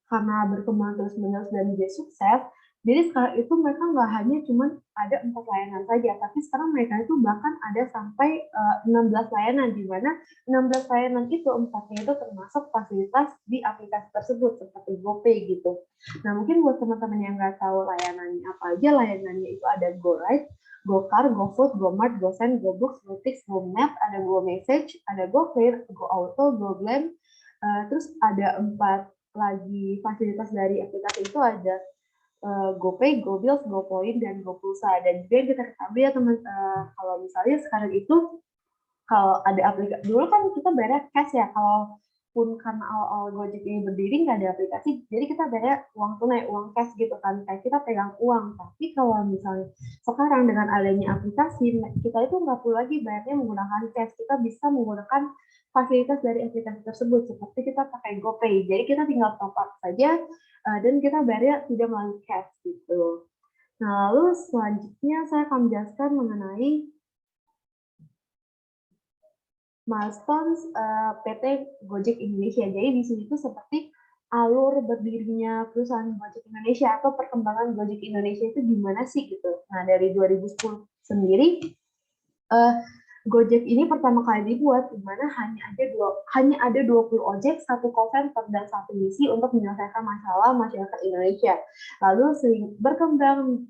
karena berkembang terus-menerus dan dia sukses, jadi sekarang itu mereka nggak hanya cuma ada 4 layanan saja, tapi sekarang mereka itu bahkan ada sampai 16 layanan, di mana 16 layanan itu 4-nya itu termasuk fasilitas di aplikasi tersebut, seperti GoPay gitu. Nah, mungkin buat teman-teman yang nggak tahu layanannya apa aja, layanannya itu ada GoRide, GoCar, GoFood, GoMart, GoSend, GoBooks, GoTix, GoMap, ada GoMessage, ada GoClear, GoAuto, GoGlam, terus ada 4 lagi fasilitas dari aplikasi itu ada GoPay, GoBills, GoPoint, dan GoPulsa. Dan juga yang kita ketahui ya teman, kalau misalnya sekarang itu kalau ada aplikasi, dulu kan kita bayar cash ya, kalaupun karena awal-awal Gojek ini berdiri nggak ada aplikasi, jadi kita bayar uang tunai, uang cash gitu kan, kayak kita pegang uang. Tapi kalau misalnya sekarang dengan adanya aplikasi, kita itu nggak perlu lagi bayarnya menggunakan cash, kita bisa menggunakan fasilitas dari aplikasi tersebut, seperti kita pakai GoPay. Jadi kita tinggal top up saja, dan kita bayarnya tidak melalui cash gitu. Nah, lalu selanjutnya saya akan menjelaskan mengenai milestones PT Gojek Indonesia. Jadi di sini tuh seperti alur berdirinya perusahaan Gojek Indonesia atau perkembangan Gojek Indonesia itu gimana sih gitu. Nah, dari 2010 sendiri Gojek ini pertama kali dibuat di mana hanya ada 20 ojek, 1 call center, dan 1 misi untuk menyelesaikan masalah masyarakat Indonesia. Lalu berkembang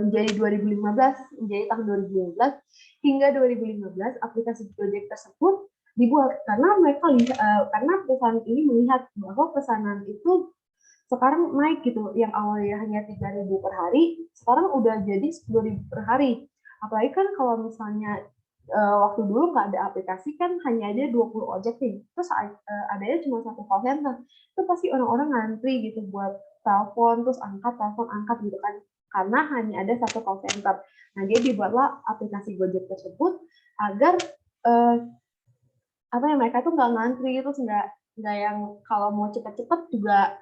menjadi 2015, menjadi tahun 2015, hingga 2015 aplikasi Gojek tersebut dibuat karena karena perusahaan ini melihat bahwa pesanan itu sekarang naik gitu, yang awalnya hanya 3.000 per hari, sekarang udah jadi 10.000 per hari. Apalagi kan kalau misalnya waktu dulu nggak ada aplikasi kan hanya ada 20 ojek nih, terus adanya cuma 1 call center, itu pasti orang-orang ngantri gitu buat telepon, terus telepon angkat gitu kan, karena hanya ada 1 call center. Nah, dia dibuatlah aplikasi Gojek tersebut agar mereka tuh nggak ngantri, terus nggak yang kalau mau cepet-cepet juga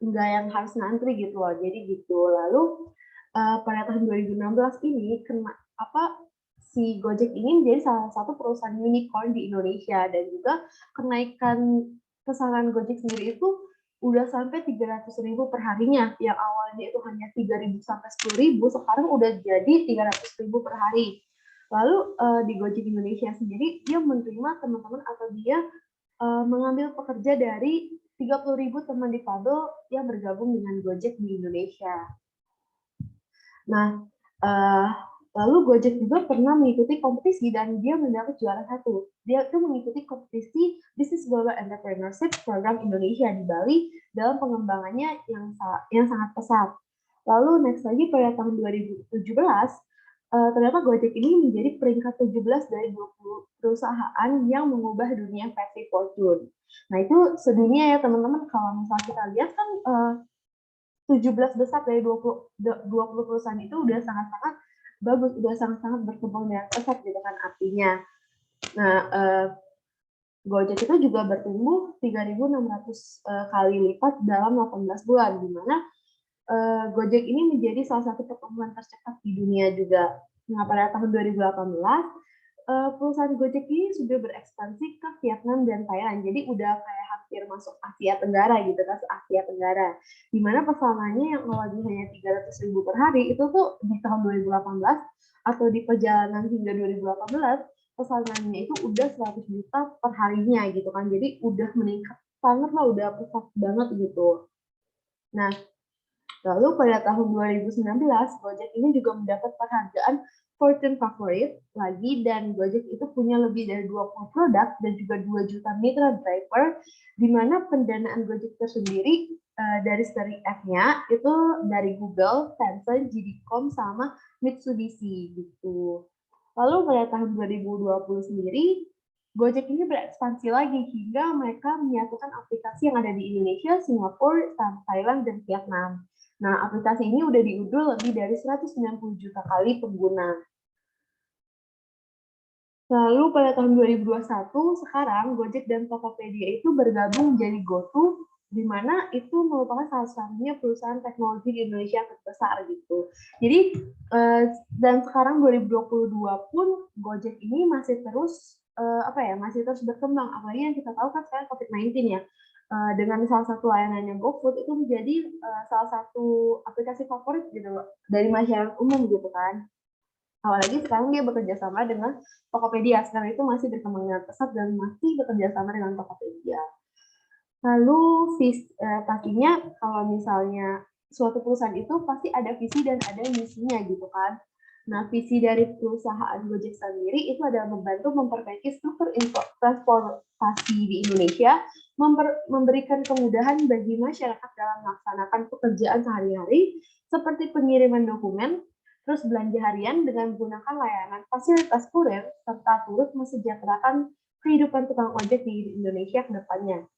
nggak yang harus ngantri gitu loh. Jadi gitu. Lalu pada tahun 2016 ini si Gojek ini menjadi salah satu perusahaan unicorn di Indonesia, dan juga kenaikan pesanan Gojek sendiri itu udah sampai 300.000 per harinya, yang awalnya itu hanya 3.000 sampai 10.000, sekarang udah jadi 300.000 per hari. Lalu di Gojek Indonesia sendiri dia menerima teman-teman atau dia mengambil pekerja dari 30.000 teman difabel yang bergabung dengan Gojek di Indonesia. Nah, lalu Gojek juga pernah mengikuti kompetisi dan dia mendapat juara 1. Dia itu mengikuti kompetisi Business Global Entrepreneurship Program Indonesia di Bali dalam pengembangannya yang sangat pesat. Lalu next lagi pada tahun 2017, ternyata Gojek ini menjadi peringkat 17 dari 20 perusahaan yang mengubah dunia versi Fortune. Nah, itu sedunia ya teman-teman. Kalau misalnya kita lihat kan 17 besar dari 20 perusahaan itu udah sangat-sangat bagus, udah sangat-sangat berkembang dengan pesat gitu kan artinya. Nah, Gojek itu juga bertumbuh 3.600 kali lipat dalam 18 bulan, di mana Gojek ini menjadi salah satu pertumbuhan tercepat di dunia juga. Nah, pada tahun 2018, perusahaan Gojek ini sudah berekspansi ke Vietnam dan Thailand. Jadi udah kayak hampir masuk Asia Tenggara gitu kan, Asia Tenggara. Di mana pesanannya yang awalnya hanya 300.000 per hari itu tuh di tahun 2018 atau di perjalanan hingga 2018 pesanannya itu udah 100 juta per harinya gitu kan. Jadi udah meningkat banget lah, udah pesat banget gitu. Nah, lalu pada tahun 2019 Gojek ini juga mendapat penghargaan Fortune favorit lagi, dan Gojek itu punya lebih dari 20 produk dan juga 2 juta mitra driver, di mana pendanaan Gojek tersendiri dari seri F-nya itu dari Google, Tencent, JD.com, sama Mitsubishi gitu. Lalu pada tahun 2020 sendiri, Gojek ini berekspansi lagi hingga mereka menyatukan aplikasi yang ada di Indonesia, Singapura, Thailand, dan Vietnam. Nah, aplikasi ini udah diunduh lebih dari 190 juta kali pengguna. Lalu pada tahun 2021, sekarang Gojek dan Tokopedia itu bergabung menjadi GoTo, di mana itu merupakan salah satunya perusahaan teknologi di Indonesia terbesar gitu. Jadi, dan sekarang 2022 pun Gojek ini masih terus masih terus berkembang. Apalagi yang kita tahu kan sekarang COVID-19 ya. Dengan salah satu layanannya GoFood itu menjadi salah satu aplikasi favorit gitu dari masyarakat umum gitu kan. Apalagi sekarang dia bekerja sama dengan Tokopedia. Sekarang itu masih berkembang dengan pesat dan masih bekerja sama dengan Tokopedia. Lalu pastinya kalau misalnya suatu perusahaan itu pasti ada visi dan ada misinya gitu kan. Nah, visi dari perusahaan Gojek sendiri itu adalah membantu memperbaiki struktur transportasi di Indonesia, memberikan kemudahan bagi masyarakat dalam melaksanakan pekerjaan sehari-hari, seperti pengiriman dokumen, terus belanja harian dengan menggunakan layanan fasilitas kurir, serta turut mesejahterakan kehidupan tukang ojek di Indonesia ke depannya.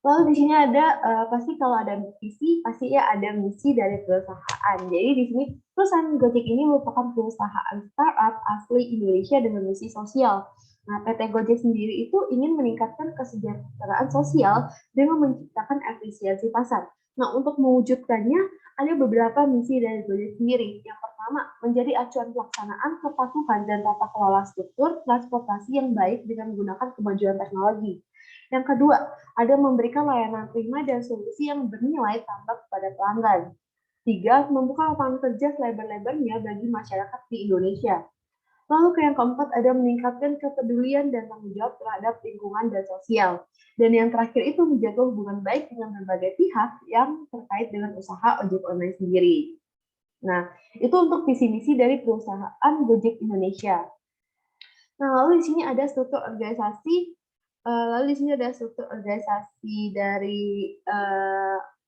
Lalu di sini ada pasti kalau ada visi pasti ya ada misi dari perusahaan. Jadi di sini perusahaan Gojek ini merupakan perusahaan startup asli Indonesia dengan misi sosial. Nah, PT Gojek sendiri itu ingin meningkatkan kesejahteraan sosial dengan menciptakan efisiensi pasar. Nah, untuk mewujudkannya ada beberapa misi dari Gojek sendiri. Yang pertama, menjadi acuan pelaksanaan kepatuhan dan tata kelola struktur transportasi yang baik dengan menggunakan kemajuan teknologi. Yang kedua, ada memberikan layanan prima dan solusi yang bernilai tambah kepada pelanggan. 3, membuka lapangan kerja selebar-lebarnya bagi masyarakat di Indonesia. Lalu yang keempat, ada meningkatkan kepedulian dan tanggung jawab terhadap lingkungan dan sosial. Dan yang terakhir itu menjaga hubungan baik dengan berbagai pihak yang terkait dengan usaha ojek online sendiri. Nah, itu untuk visi misi dari perusahaan Gojek Indonesia. Nah, lalu di sini ada struktur organisasi. Dari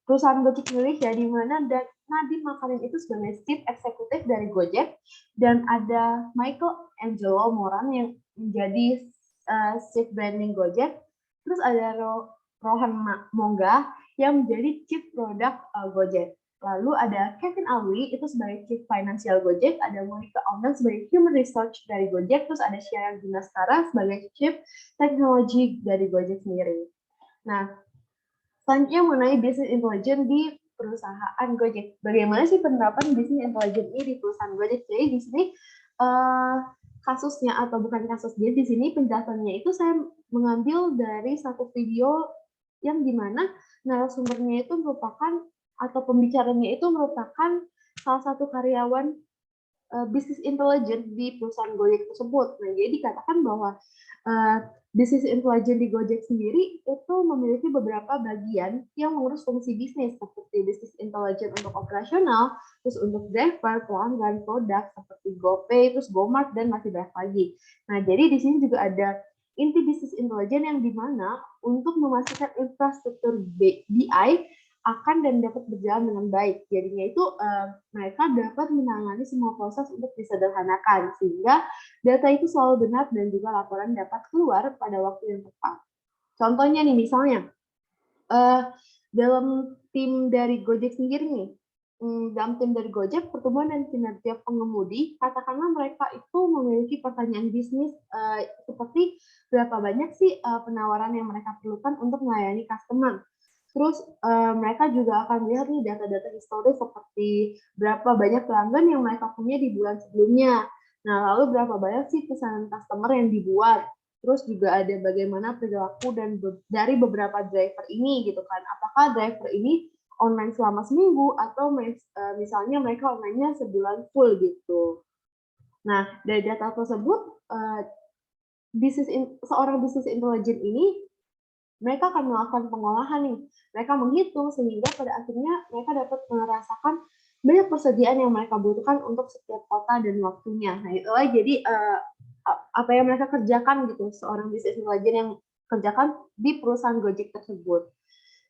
perusahaan Gojek Indonesia, di mana Nadiem Makarim itu sebagai Chief Executive dari Gojek, dan ada Michael Angelo Moran yang menjadi Chief Branding Gojek, terus ada Rohan Mongga yang menjadi Chief Product Gojek. Lalu ada Kevin Alwi itu sebagai Chief Financial Gojek, ada Monica Omdan sebagai Human Research dari Gojek, terus ada Sharon Gunaskara sebagai Chief Technology dari Gojek sendiri. Nah, selanjutnya mengenai Business Intelligence di perusahaan Gojek. Bagaimana sih penerapan Business Intelligence ini di perusahaan Gojek? Jadi di sini kasusnya atau bukan kasus, jadi di sini penjelasannya itu saya mengambil dari satu video yang dimana narasumbernya itu merupakan atau pembicaranya itu merupakan salah satu karyawan Business Intelligence di perusahaan Gojek tersebut. Nah, jadi dikatakan bahwa Business Intelligence di Gojek sendiri itu memiliki beberapa bagian yang mengurus fungsi bisnis, seperti Business Intelligence untuk operasional, terus untuk driver, pelanggan, produk, seperti GoPay, terus GoMart, dan masih banyak lagi. Nah, jadi di sini juga ada inti Business Intelligence yang dimana untuk memastikan infrastruktur BI akan dan dapat berjalan dengan baik. Jadinya itu mereka dapat menangani semua proses untuk disederhanakan, sehingga data itu selalu benar dan juga laporan dapat keluar pada waktu yang tepat. Contohnya nih, misalnya dalam tim dari Gojek sendiri nih, dalam tim dari Gojek, pertumbuhan dan kinerja pengemudi, katakanlah mereka itu memiliki pertanyaan bisnis seperti berapa banyak sih penawaran yang mereka perlukan untuk melayani customer. Terus mereka juga akan melihat nih data-data historis seperti berapa banyak pelanggan yang mereka punya di bulan sebelumnya. Nah, lalu berapa banyak sih pesanan customer yang dibuat. Terus juga ada bagaimana perilaku dan dari beberapa driver ini gitu kan. Apakah driver ini online selama seminggu atau misalnya mereka online-nya sebulan full gitu. Nah, dari data tersebut seorang business intelligence ini mereka akan melakukan pengolahan nih. Mereka menghitung sehingga pada akhirnya mereka dapat merasakan banyak persediaan yang mereka butuhkan untuk setiap kota dan waktunya. Nah, itulah jadi apa yang mereka kerjakan gitu, seorang business intelligence yang kerjakan di perusahaan Gojek tersebut.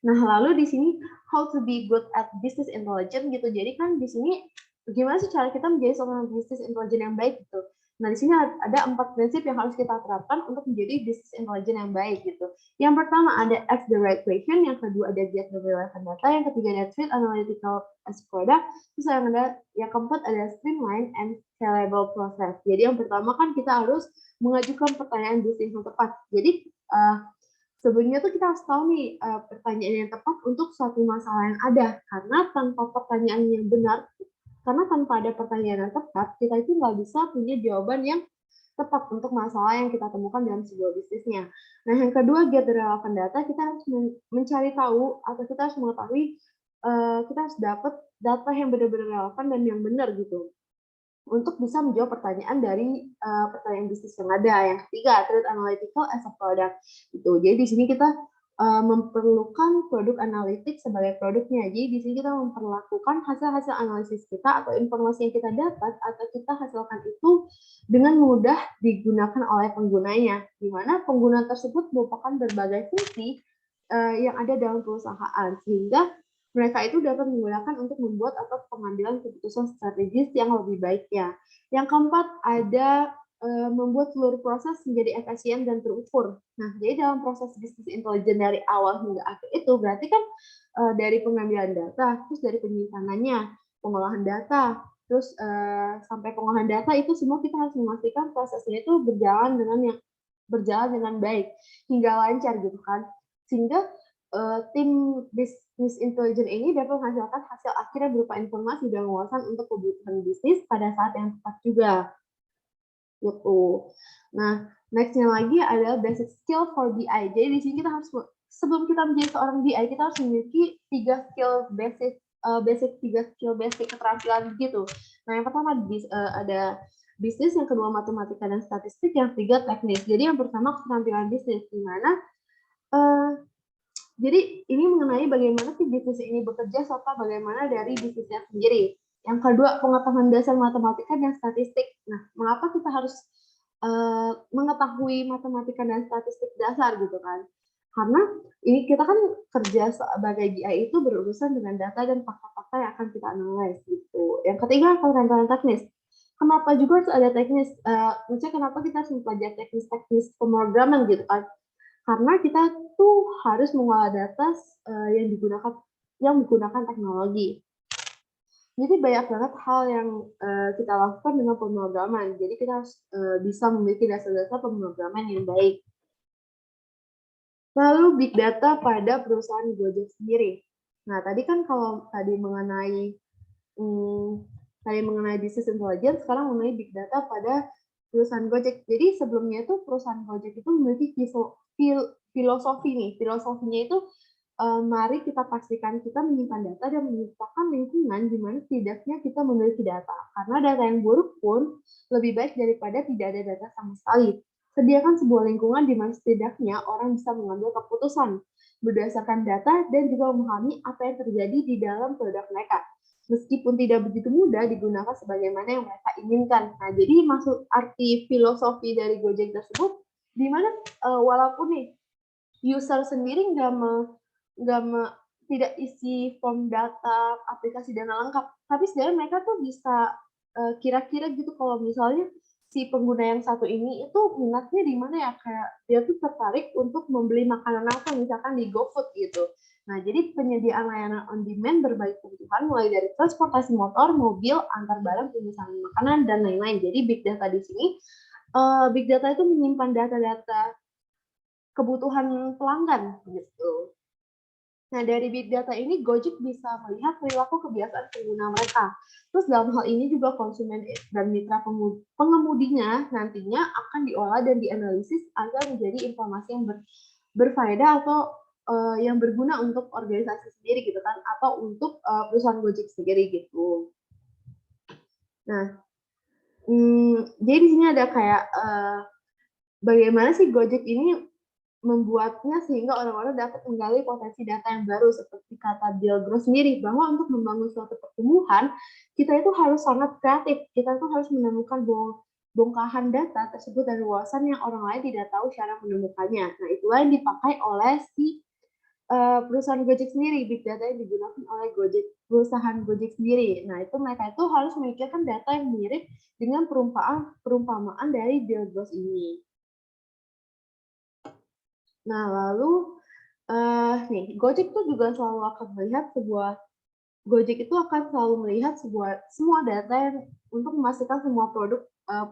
Nah, lalu di sini how to be good at business intelligence gitu. Jadi kan di sini gimana sih cara kita menjadi seorang business intelligence yang baik gitu. Nah, di sini ada 4 prinsip yang harus kita terapkan untuk menjadi business intelligence yang baik gitu. Yang pertama ada ask the right question, yang kedua ada get the relevant data, yang ketiga ada treat analytical as product, terus yang keempat ada streamline and scalable process. Jadi yang pertama kan kita harus mengajukan pertanyaan bisnis yang tepat. Jadi sebenarnya tuh kita harus tahu nih pertanyaan yang tepat untuk suatu masalah yang ada, karena tanpa pertanyaan yang benar, karena tanpa ada pertanyaan yang tepat, kita itu nggak bisa punya jawaban yang tepat untuk masalah yang kita temukan dalam sebuah bisnisnya. Nah, yang kedua, get the relevant data, kita harus mencari tahu atau kita harus mengetahui, kita harus dapat data yang benar-benar relevan dan yang benar gitu, untuk bisa menjawab pertanyaan dari pertanyaan bisnis yang ada. Yang ketiga, treat analytical as a product. Gitu. Jadi di sini kita memerlukan produk analitik sebagai produknya. Jadi di sini kita memperlakukan hasil-hasil analisis kita atau informasi yang kita dapat atau kita hasilkan itu dengan mudah digunakan oleh penggunanya, di mana pengguna tersebut merupakan berbagai fungsi yang ada dalam perusahaan, sehingga mereka itu dapat menggunakan untuk membuat atau pengambilan keputusan strategis yang lebih baik ya. Yang keempat ada membuat seluruh proses menjadi efisien dan terukur. Nah, jadi dalam proses bisnis intelijen dari awal hingga akhir itu berarti kan dari pengambilan data, terus dari penyimpanannya, pengolahan data, terus sampai pengolahan data itu semua kita harus memastikan prosesnya itu berjalan dengan baik hingga lancar gitu kan. Sehingga tim bisnis intelijen ini dapat menghasilkan hasil akhirnya berupa informasi dan wawasan untuk kebutuhan bisnis pada saat yang tepat juga. Gitu. Nah, next-nya lagi adalah basic skill for BI. Jadi di sini kita harus, sebelum kita menjadi seorang BI, kita harus memiliki 3 skill basic keterampilan gitu. Nah, yang pertama ada bisnis, yang kedua matematika dan statistik, yang ketiga teknis. Jadi yang pertama keterampilan bisnis, di mana jadi ini mengenai bagaimana sih bisnis ini bekerja serta bagaimana dari bisnisnya sendiri. Yang kedua, pengetahuan dasar matematika dan statistik. Nah, mengapa kita harus mengetahui matematika dan statistik dasar gitu kan? Karena ini kita kan kerja sebagai GI itu berurusan dengan data dan fakta-fakta yang akan kita analisis gitu. Yang ketiga, keterampilan teknis. Kenapa juga harus ada teknis? Maksudnya kenapa kita harus mempelajari teknis pemrograman gitu kan? Karena kita tuh harus mengolah data yang menggunakan teknologi. Jadi banyak banget hal yang kita lakukan dengan pemrograman. Jadi kita harus bisa memiliki dasar-dasar pemrograman yang baik. Lalu big data pada perusahaan Gojek sendiri. Nah, tadi kan kalau tadi mengenai business intelligence, sekarang mengenai big data pada perusahaan Gojek. Jadi sebelumnya itu perusahaan Gojek itu memiliki filosofi nih. Filosofinya itu mari kita pastikan kita menyimpan data dan menciptakan lingkungan di mana setidaknya kita memiliki data. Karena data yang buruk pun lebih baik daripada tidak ada data sama sekali. Sediakan sebuah lingkungan di mana setidaknya orang bisa mengambil keputusan berdasarkan data dan juga memahami apa yang terjadi di dalam produk mereka. Meskipun tidak begitu mudah digunakan sebagaimana yang mereka inginkan. Nah, jadi maksud arti filosofi dari Gojek tersebut, di mana walaupun nih user sendiri tidak isi form data, aplikasi dana lengkap, tapi sebenarnya mereka tuh bisa kira-kira gitu kalau misalnya si pengguna yang satu ini itu minatnya di mana ya, kayak dia tuh tertarik untuk membeli makanan apa misalkan di GoFood gitu. Nah, jadi penyediaan layanan on demand berbagai kebutuhan mulai dari transportasi motor, mobil, antar barang, pemesanan makanan dan lain-lain. Jadi big data di sini, big data itu menyimpan data-data kebutuhan pelanggan gitu. Nah, dari big data ini Gojek bisa melihat perilaku kebiasaan pengguna mereka. Terus dalam hal ini juga konsumen dan mitra pengemudinya nantinya akan diolah dan dianalisis agar menjadi informasi yang berfaedah atau yang berguna untuk organisasi sendiri gitu kan, atau untuk perusahaan Gojek sendiri gitu. Nah, jadi di sini ada kayak bagaimana sih Gojek ini membuatnya sehingga orang-orang dapat menggali potensi data yang baru, seperti kata Bill Gross sendiri, bahwa untuk membangun suatu pertumbuhan, kita itu harus sangat kreatif, kita itu harus menemukan bongkahan data tersebut dari wawasan yang orang lain tidak tahu cara menemukannya. Nah, itulah yang dipakai oleh si perusahaan Gojek sendiri, big data yang digunakan oleh perusahaan Gojek sendiri. Nah, itu mereka itu harus memikirkan data yang mirip dengan perumpamaan dari Bill Gross ini. Nah, lalu nih, Gojek itu juga selalu akan melihat Gojek itu akan selalu melihat semua data yang untuk memastikan semua produk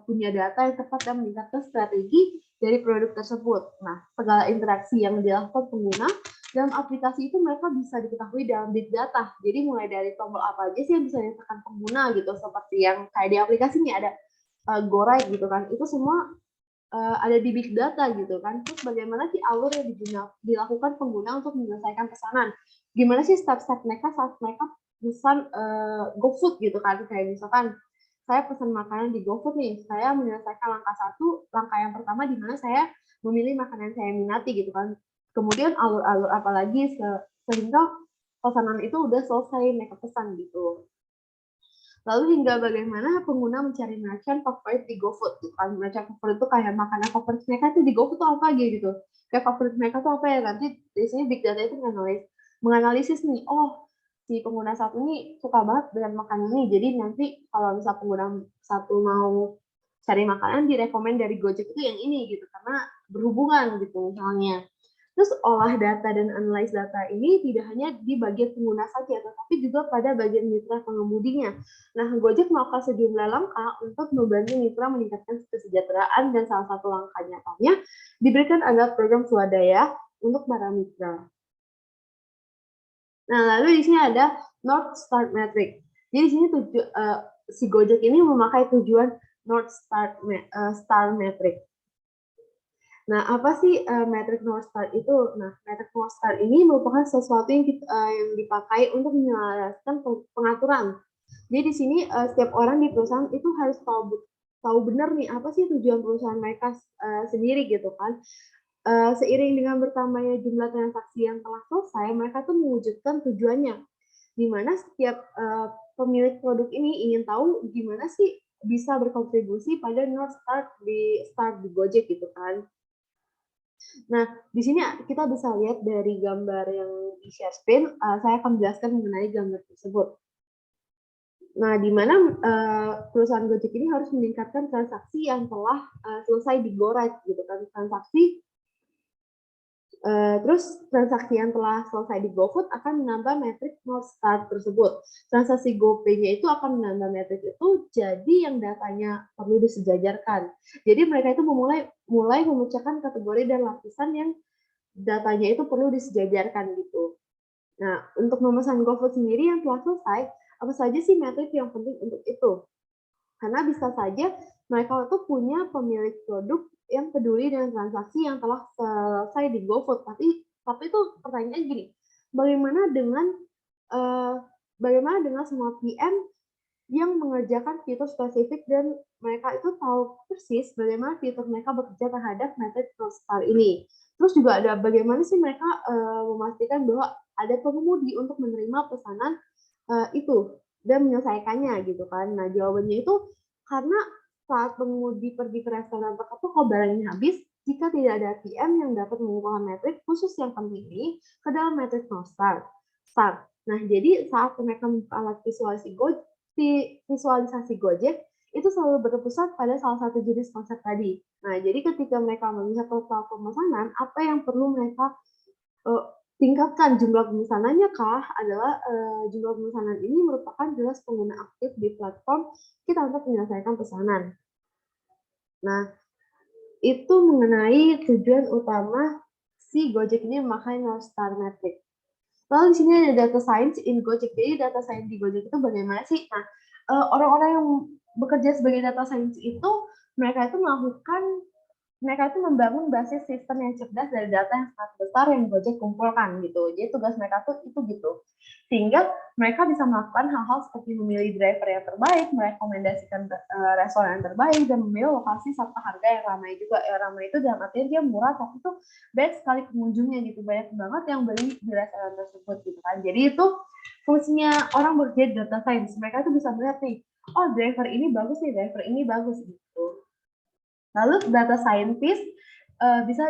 punya data yang tepat dan meningkatkan strategi dari produk tersebut. Nah, segala interaksi yang dilakukan pengguna dalam aplikasi itu mereka bisa diketahui dalam big data. Jadi mulai dari tombol apa aja sih yang bisa ditekan pengguna gitu, seperti yang kayak di aplikasi ini ada GoRide gitu kan, itu semua ada di big data gitu kan. Terus bagaimana sih alur yang dilakukan pengguna untuk menyelesaikan pesanan? Gimana sih step-step mereka saat mereka pesan GoFood gitu kan? Kayak misalkan saya pesan makanan di GoFood nih, saya menyelesaikan langkah 1, langkah yang pertama di mana saya memilih makanan yang saya minati gitu kan. Kemudian alur-alur apa lagi sehingga pesanan itu udah selesai mereka pesan gitu. Lalu hingga bagaimana pengguna mencari merchant favorit di GoFood gitu kan. Merchant favorit itu kayak makanan favorit mereka itu di GoFood tuh apa gitu. Kayak favorit mereka tuh apa ya, nanti biasanya big data itu menganalisis nih, oh si pengguna satu ini suka banget dengan makanan ini, jadi nanti kalau misal pengguna satu mau cari makanan direkomend dari Gojek itu yang ini gitu, karena berhubungan gitu misalnya. Terus olah data dan analis data ini tidak hanya di bagian pengguna saja, tetapi juga pada bagian mitra pengemudinya. Nah, Gojek melakukan sejumlah langkah untuk membantu mitra meningkatkan kesejahteraan, dan salah satu langkah nyatanya diberikan adalah program swadaya untuk para mitra. Nah, lalu di sini ada North Star Metric. Jadi di sini si Gojek ini memakai tujuan North Star Metric. Nah, apa sih metrik North Star itu? Nah, metrik North Star ini merupakan sesuatu yang dipakai untuk menyelaraskan pengaturan. Jadi di sini setiap orang di perusahaan itu harus tahu benar nih apa sih tujuan perusahaan mereka sendiri gitu kan. Seiring dengan bertambahnya jumlah transaksi yang telah selesai, mereka tuh mewujudkan tujuannya. Di mana setiap pemilik produk ini ingin tahu gimana sih bisa berkontribusi pada North Star di Gojek gitu kan. Nah, di sini kita bisa lihat dari gambar yang di share screen, saya akan menjelaskan mengenai gambar tersebut. Nah, di mana perusahaan Gojek ini harus meningkatkan transaksi yang telah selesai di GoRide gitu kan, terus transaksi yang telah selesai di GoFood akan menambah metrik North Star tersebut. Transaksi GoPay-nya itu akan menambah metrik itu, jadi yang datanya perlu disejajarkan. Jadi mereka itu mulai memecahkan kategori dan lapisan yang datanya itu perlu disejajarkan gitu. Nah, untuk memesan GoFood sendiri yang telah selesai, apa saja sih metrik yang penting untuk itu? Karena bisa saja mereka itu punya pemilik produk yang peduli dengan transaksi yang telah selesai di GoFood, tapi itu pertanyaan gini, bagaimana dengan semua PM yang mengerjakan fitur spesifik dan mereka itu tahu persis bagaimana fitur mereka bekerja terhadap metrik North Star ini. Terus juga ada bagaimana sih mereka memastikan bahwa ada pengemudi untuk menerima pesanan itu dan menyelesaikannya gitu kan. Nah, jawabannya itu karena saat pengemudi pergi ke restoran atau toko barangnya habis, jika tidak ada PM yang dapat mengumpulkan metrik khusus yang penting ini ke dalam metrik North Star. Nah, jadi saat mereka membuka alat visualisasi Gojek, itu selalu berpusat pada salah satu jenis konsep tadi. Nah, jadi ketika mereka melihat total pemesanan, apa yang perlu mereka tingkatkan jumlah pemesanannya kah adalah jumlah pemesanan ini merupakan jelas pengguna aktif di platform kita untuk menyelesaikan pesanan. Nah, itu mengenai tujuan utama si Gojek ini memakai North Star Metric. Lalu di sini ada data science in Gojek. Jadi data science di Gojek itu bagaimana sih? Nah, orang-orang yang bekerja sebagai data science itu mereka itu melakukan mereka itu membangun basis sistem yang cerdas dari data yang sangat besar yang Gojek kumpulkan gitu. Jadi tugas mereka tuh itu gitu. Sehingga mereka bisa melakukan hal-hal seperti memilih driver yang terbaik, merekomendasikan restoran yang terbaik, dan memilih lokasi serta harga yang ramai juga. Yang ramai itu dalam artian dia murah, tapi itu banyak sekali pengunjungnya gitu. Banyak banget yang beli di restoran tersebut gitu kan. Jadi itu fungsinya orang bekerja di data science. Mereka tuh bisa melihat nih, oh driver ini bagus nih, driver ini bagus gitu. Lalu data scientist bisa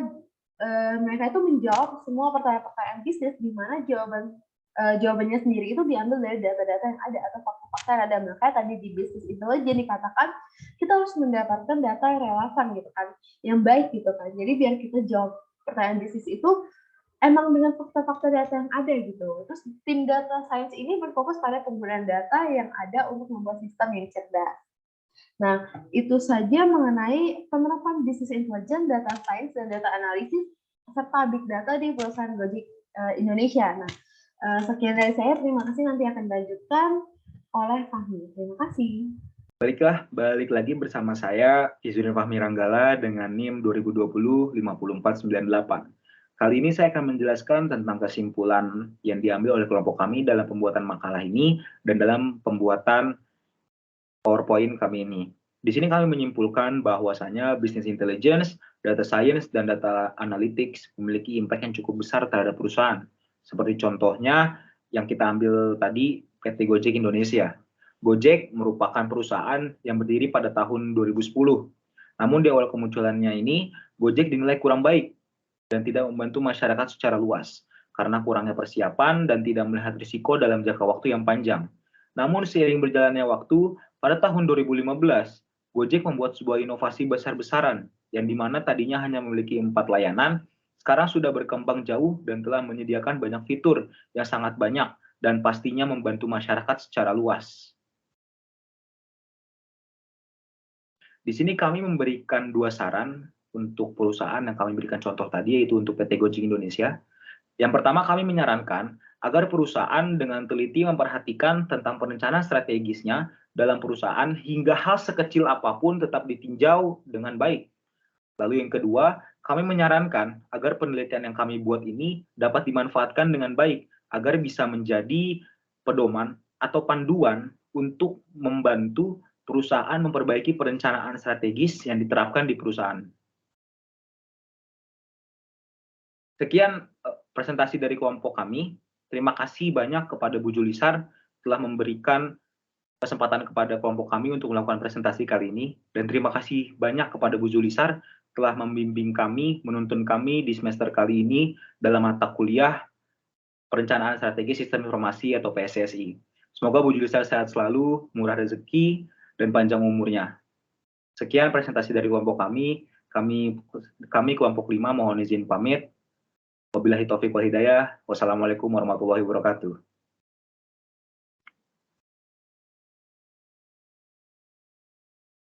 mereka itu menjawab semua pertanyaan-pertanyaan bisnis di mana jawabannya sendiri itu diambil dari data-data yang ada atau fakta-fakta yang ada. Makanya tadi di business intelligence dikatakan kita harus mendapatkan data yang relevan gitu kan, yang baik gitu kan. Jadi biar kita jawab pertanyaan bisnis itu emang dengan fakta-fakta data yang ada gitu. Terus tim data science ini berfokus pada penggunaan data yang ada untuk membuat sistem yang cerdas. Nah, itu saja mengenai penerapan business intelligence, data science, dan data analisis, serta big data di perusahaan Gojek Indonesia. Nah, sekian dari saya. Terima kasih. Nanti akan dilanjutkan oleh Fahmi. Terima kasih. Balik lagi bersama saya, Izzuddin Fahmi Ranggala dengan NIM 2020-5498. Kali ini saya akan menjelaskan tentang kesimpulan yang diambil oleh kelompok kami dalam pembuatan makalah ini dan dalam pembuatan PowerPoint kami ini. Di sini kami menyimpulkan bahwasanya business intelligence, data science, dan data analytics memiliki impact yang cukup besar terhadap perusahaan. Seperti contohnya yang kita ambil tadi, PT Gojek Indonesia. Gojek merupakan perusahaan yang berdiri pada tahun 2010. Namun di awal kemunculannya ini, Gojek dinilai kurang baik dan tidak membantu masyarakat secara luas karena kurangnya persiapan dan tidak melihat risiko dalam jangka waktu yang panjang. Namun seiring berjalannya waktu, pada tahun 2015, Gojek membuat sebuah inovasi besar-besaran yang dimana tadinya hanya memiliki 4 layanan, sekarang sudah berkembang jauh dan telah menyediakan banyak fitur yang sangat banyak dan pastinya membantu masyarakat secara luas. Di sini kami memberikan 2 saran untuk perusahaan yang kami berikan contoh tadi, yaitu untuk PT Gojek Indonesia. Yang pertama, kami menyarankan agar perusahaan dengan teliti memperhatikan tentang perencanaan strategisnya dalam perusahaan hingga hal sekecil apapun tetap ditinjau dengan baik. Lalu yang kedua, kami menyarankan agar penelitian yang kami buat ini dapat dimanfaatkan dengan baik agar bisa menjadi pedoman atau panduan untuk membantu perusahaan memperbaiki perencanaan strategis yang diterapkan di perusahaan. Sekian presentasi dari kelompok kami. Terima kasih banyak kepada Bu Julisar telah memberikan kesempatan kepada kelompok kami untuk melakukan presentasi kali ini. Dan terima kasih banyak kepada Bu Julisar telah membimbing kami, menuntun kami di semester kali ini dalam mata kuliah Perencanaan Strategi Sistem Informasi atau PSSI. Semoga Bu Julisar sehat selalu, murah rezeki, dan panjang umurnya. Sekian presentasi dari kelompok kami. Kami kelompok 5 mohon izin pamit. Wabillahi taufiq wal hidayah. Wassalamualaikum warahmatullahi wabarakatuh.